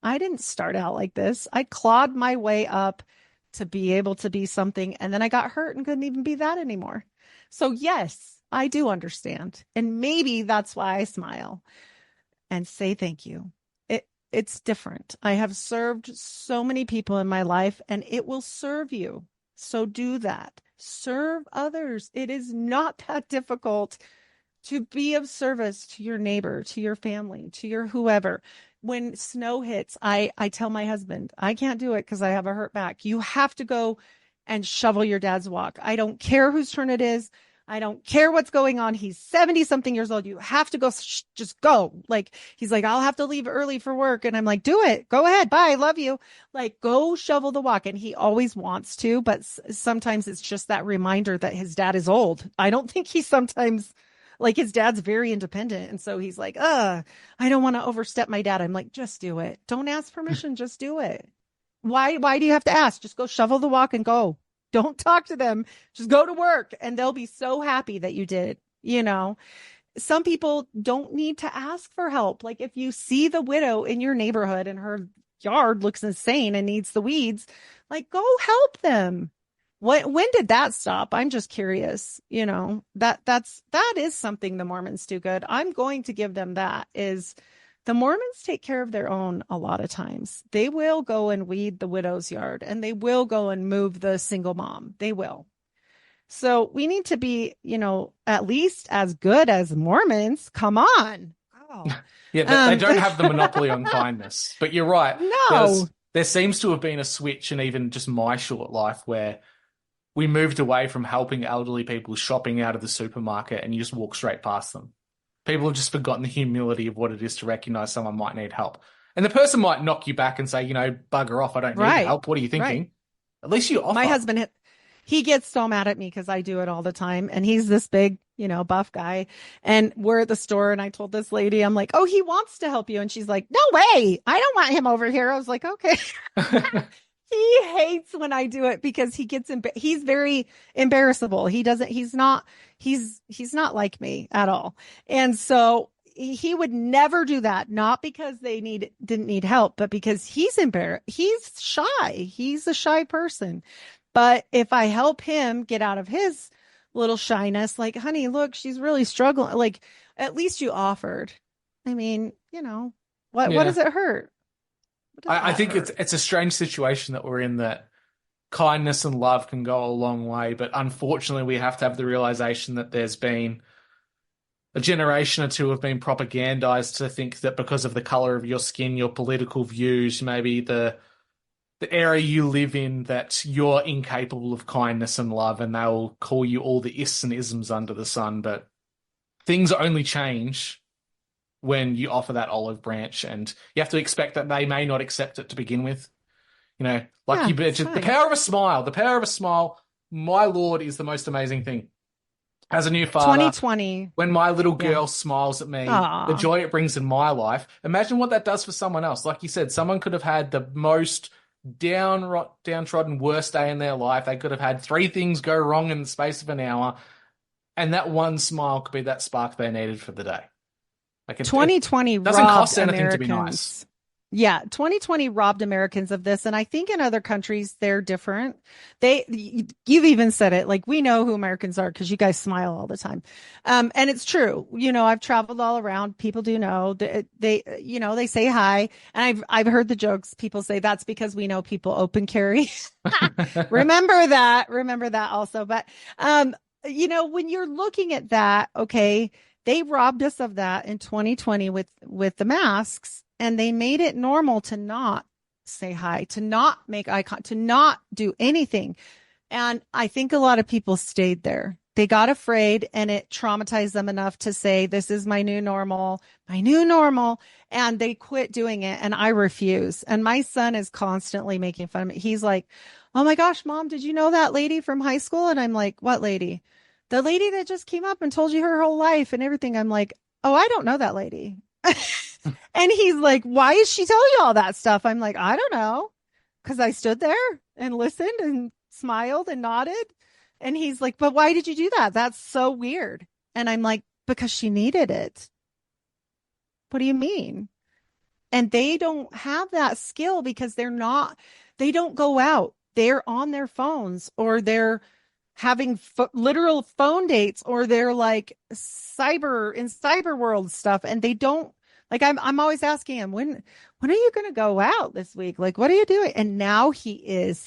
I didn't start out like this. I clawed my way up to be able to be something. And then I got hurt and couldn't even be that anymore. So yes, I do understand. And maybe that's why I smile and say thank you. It's different. I have served so many people in my life, and it will serve you. So do that. Serve others. It is not that difficult to be of service to your neighbor, to your family, to your whoever. When snow hits, I tell my husband, I can't do it because I have a hurt back. You have to go and shovel your dad's walk. I don't care whose turn it is. I don't care what's going on. He's 70 something years old. You have to go, just go. Like, he's like, I'll have to leave early for work. And I'm like, do it. Go ahead. Bye. Love you. Like, go shovel the walk. And he always wants to, but sometimes it's just that reminder that his dad is old. I don't think he sometimes, like, his dad's very independent. And so he's like, I don't want to overstep my dad. I'm like, just do it. Don't ask permission. Just do it. Why do you have to ask? Just go shovel the walk and go. Don't talk to them. Just go to work, and they'll be so happy that you did. Some people don't need to ask for help. Like, if you see the widow in your neighborhood and her yard looks insane and needs the weeds, like, go help them. When did that stop? I'm just curious. That is something the Mormons do good. I'm going to give them that. Is the Mormons take care of their own a lot of times. They will go and weed the widow's yard, and they will go and move the single mom. They will. So we need to be, at least as good as Mormons. Come on. Oh. Yeah, they don't have the monopoly on kindness. But you're right. No. There seems to have been a switch in even just my short life where we moved away from helping elderly people shopping out of the supermarket, and you just walk straight past them. People have just forgotten the humility of what it is to recognize someone might need help. And the person might knock you back and say, bugger off, I don't need help. What are you thinking? Right. At least you offer. My husband, he gets so mad at me because I do it all the time. And he's this big, buff guy. And we're at the store, and I told this lady, I'm like, oh, he wants to help you. And she's like, no way. I don't want him over here. I was like, okay. He hates when I do it because he's very embarrassable. He's not like me at all. And so he would never do that. Not because they didn't need help, but because he's embarrassed. He's shy. He's a shy person. But if I help him get out of his little shyness, like, honey, look, she's really struggling. Like, at least you offered. I mean, what does it hurt? I think it's a strange situation that we're in, that kindness and love can go a long way, but unfortunately we have to have the realization that there's been a generation or two have been propagandized to think that because of the color of your skin, your political views, maybe the area you live in, that you're incapable of kindness and love, and they'll call you all the ists and isms under the sun. But things only change when you offer that olive branch, and you have to expect that they may not accept it to begin with. You mentioned, the power of a smile. The power of a smile, my Lord, is the most amazing thing. As a new father, 2020. when my little girl smiles at me, Aw. the joy it brings in my life, imagine what that does for someone else. Like you said, someone could have had the most downtrodden, worst day in their life. They could have had 3 things go wrong in the space of an hour, and that one smile could be that spark they needed for the day. Like 2020 it doesn't robbed cost anything Americans. to be nice. Yeah, 2020 robbed Americans of this, and I think in other countries they're different. You've even said it, like, we know who Americans are because you guys smile all the time, and it's true. You know, I've traveled all around. People do know they say hi, and I've heard the jokes. People say that's because we know people open carry. Remember that also. But you know, when you're looking at that, okay, they robbed us of that in 2020 with the masks. And they made it normal to not say hi, to not make eye contact, to not do anything. And I think a lot of people stayed there. They got afraid and it traumatized them enough to say, this is my new normal. And they quit doing it. And I refuse. And my son is constantly making fun of me. He's like, oh my gosh, Mom, did you know that lady from high school? And I'm like, what lady? The lady that just came up and told you her whole life and everything. I'm like, oh, I don't know that lady. And he's like, why is she telling you all that stuff? I'm like, I don't know. Because I stood there and listened and smiled and nodded. And he's like, but why did you do that? That's so weird. And I'm like, because she needed it. What do you mean? And they don't have that skill because they don't go out. They're on their phones or they're having literal phone dates or they're like cyber world stuff. And they don't. Like I'm always asking him, when are you going to go out this week? Like, what are you doing? And now it's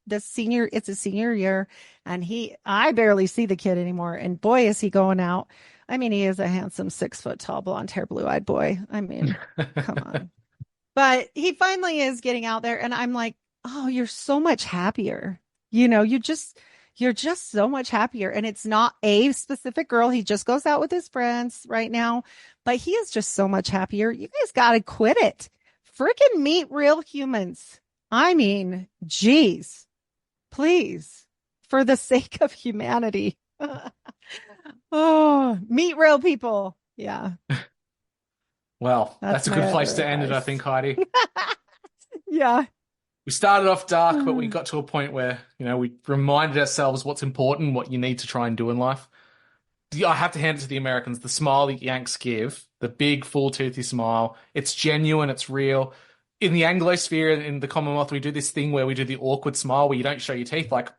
a senior year and I barely see the kid anymore. And boy, is he going out. I mean, he is a handsome 6 foot tall, blonde hair, blue eyed boy. I mean, come on. But he finally is getting out there. And I'm like, oh, you're so much happier. You know, you're just so much happier. And it's not a specific girl. He just goes out with his friends right now, but he is just so much happier. You guys got to quit it. Freaking meet real humans. I mean, geez, please, for the sake of humanity. Oh, meet real people. Yeah. Well, that's a good place to end it, I think, Heidi. Yeah. We started off dark, but we got to a point where, you know, we reminded ourselves what's important, what you need to try and do in life. I have to hand it to the Americans. The smile that Yanks give, the big, full-toothy smile, it's genuine, it's real. In the Anglosphere, in the Commonwealth, we do this thing where we do the awkward smile where you don't show your teeth. Like,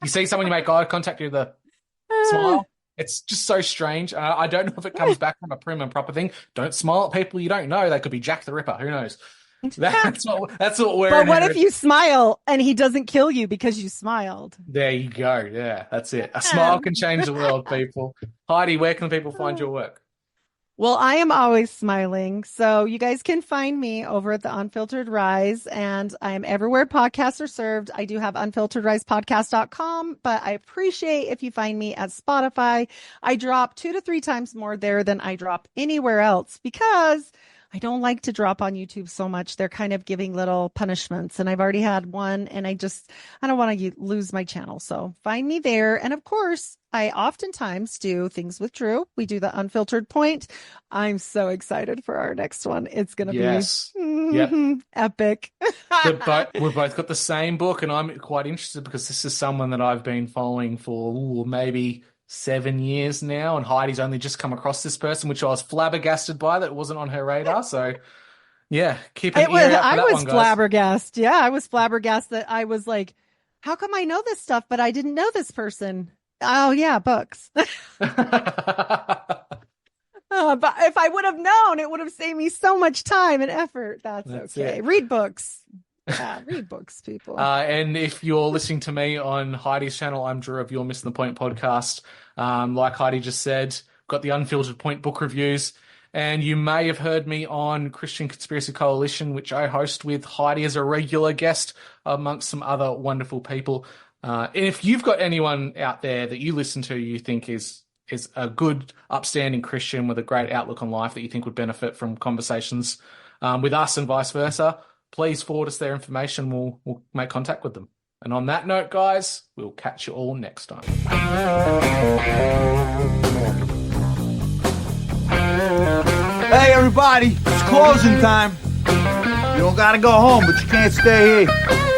you see someone, you make eye contact, you do the smile. It's just so strange. I don't know if it comes back from a prim and proper thing. Don't smile at people you don't know. They could be Jack the Ripper. Who knows? That's what we're. But what if you smile and he doesn't kill you because you smiled? There you go. Yeah, that's it. A smile can change the world, people. Heidi, where can people find your work? Well, I am always smiling. So you guys can find me over at the Unfiltered Rise, and I am everywhere podcasts are served. I do have unfilteredrisepodcast.com, but I appreciate if you find me at Spotify. I drop 2 to 3 times more there than I drop anywhere else because I don't like to drop on YouTube so much. They're kind of giving little punishments, and I've already had one, and I don't want to lose my channel. So find me there. And of course, I oftentimes do things with Drew. We do the Unfiltered Point. I'm so excited for our next one. It's going to be epic. We've both got the same book, and I'm quite interested because this is someone that I've been following for maybe 7 years now, and Heidi's only just come across this person, which I was flabbergasted by that it wasn't on her radar. So, yeah, keep an ear out for that one, guys. Flabbergasted. Yeah, I was flabbergasted that I was like, how come I know this stuff, but I didn't know this person? Oh, yeah, books. But if I would have known, it would have saved me so much time and effort. That's okay. It. Read books. Yeah, read books, people. And if you're listening to me on Heidi's channel, I'm Drew of Your Missen the Point podcast. Like Heidi just said, got the Unfiltered Point book reviews. And you may have heard me on Christian Conspiracy Coalition, which I host with Heidi as a regular guest amongst some other wonderful people. And if you've got anyone out there that you listen to you think is a good, upstanding Christian with a great outlook on life that you think would benefit from conversations with us and vice versa, please forward us their information. We'll make contact with them. And on that note, guys, we'll catch you all next time. Hey, everybody, it's closing time. You don't gotta go home, but you can't stay here.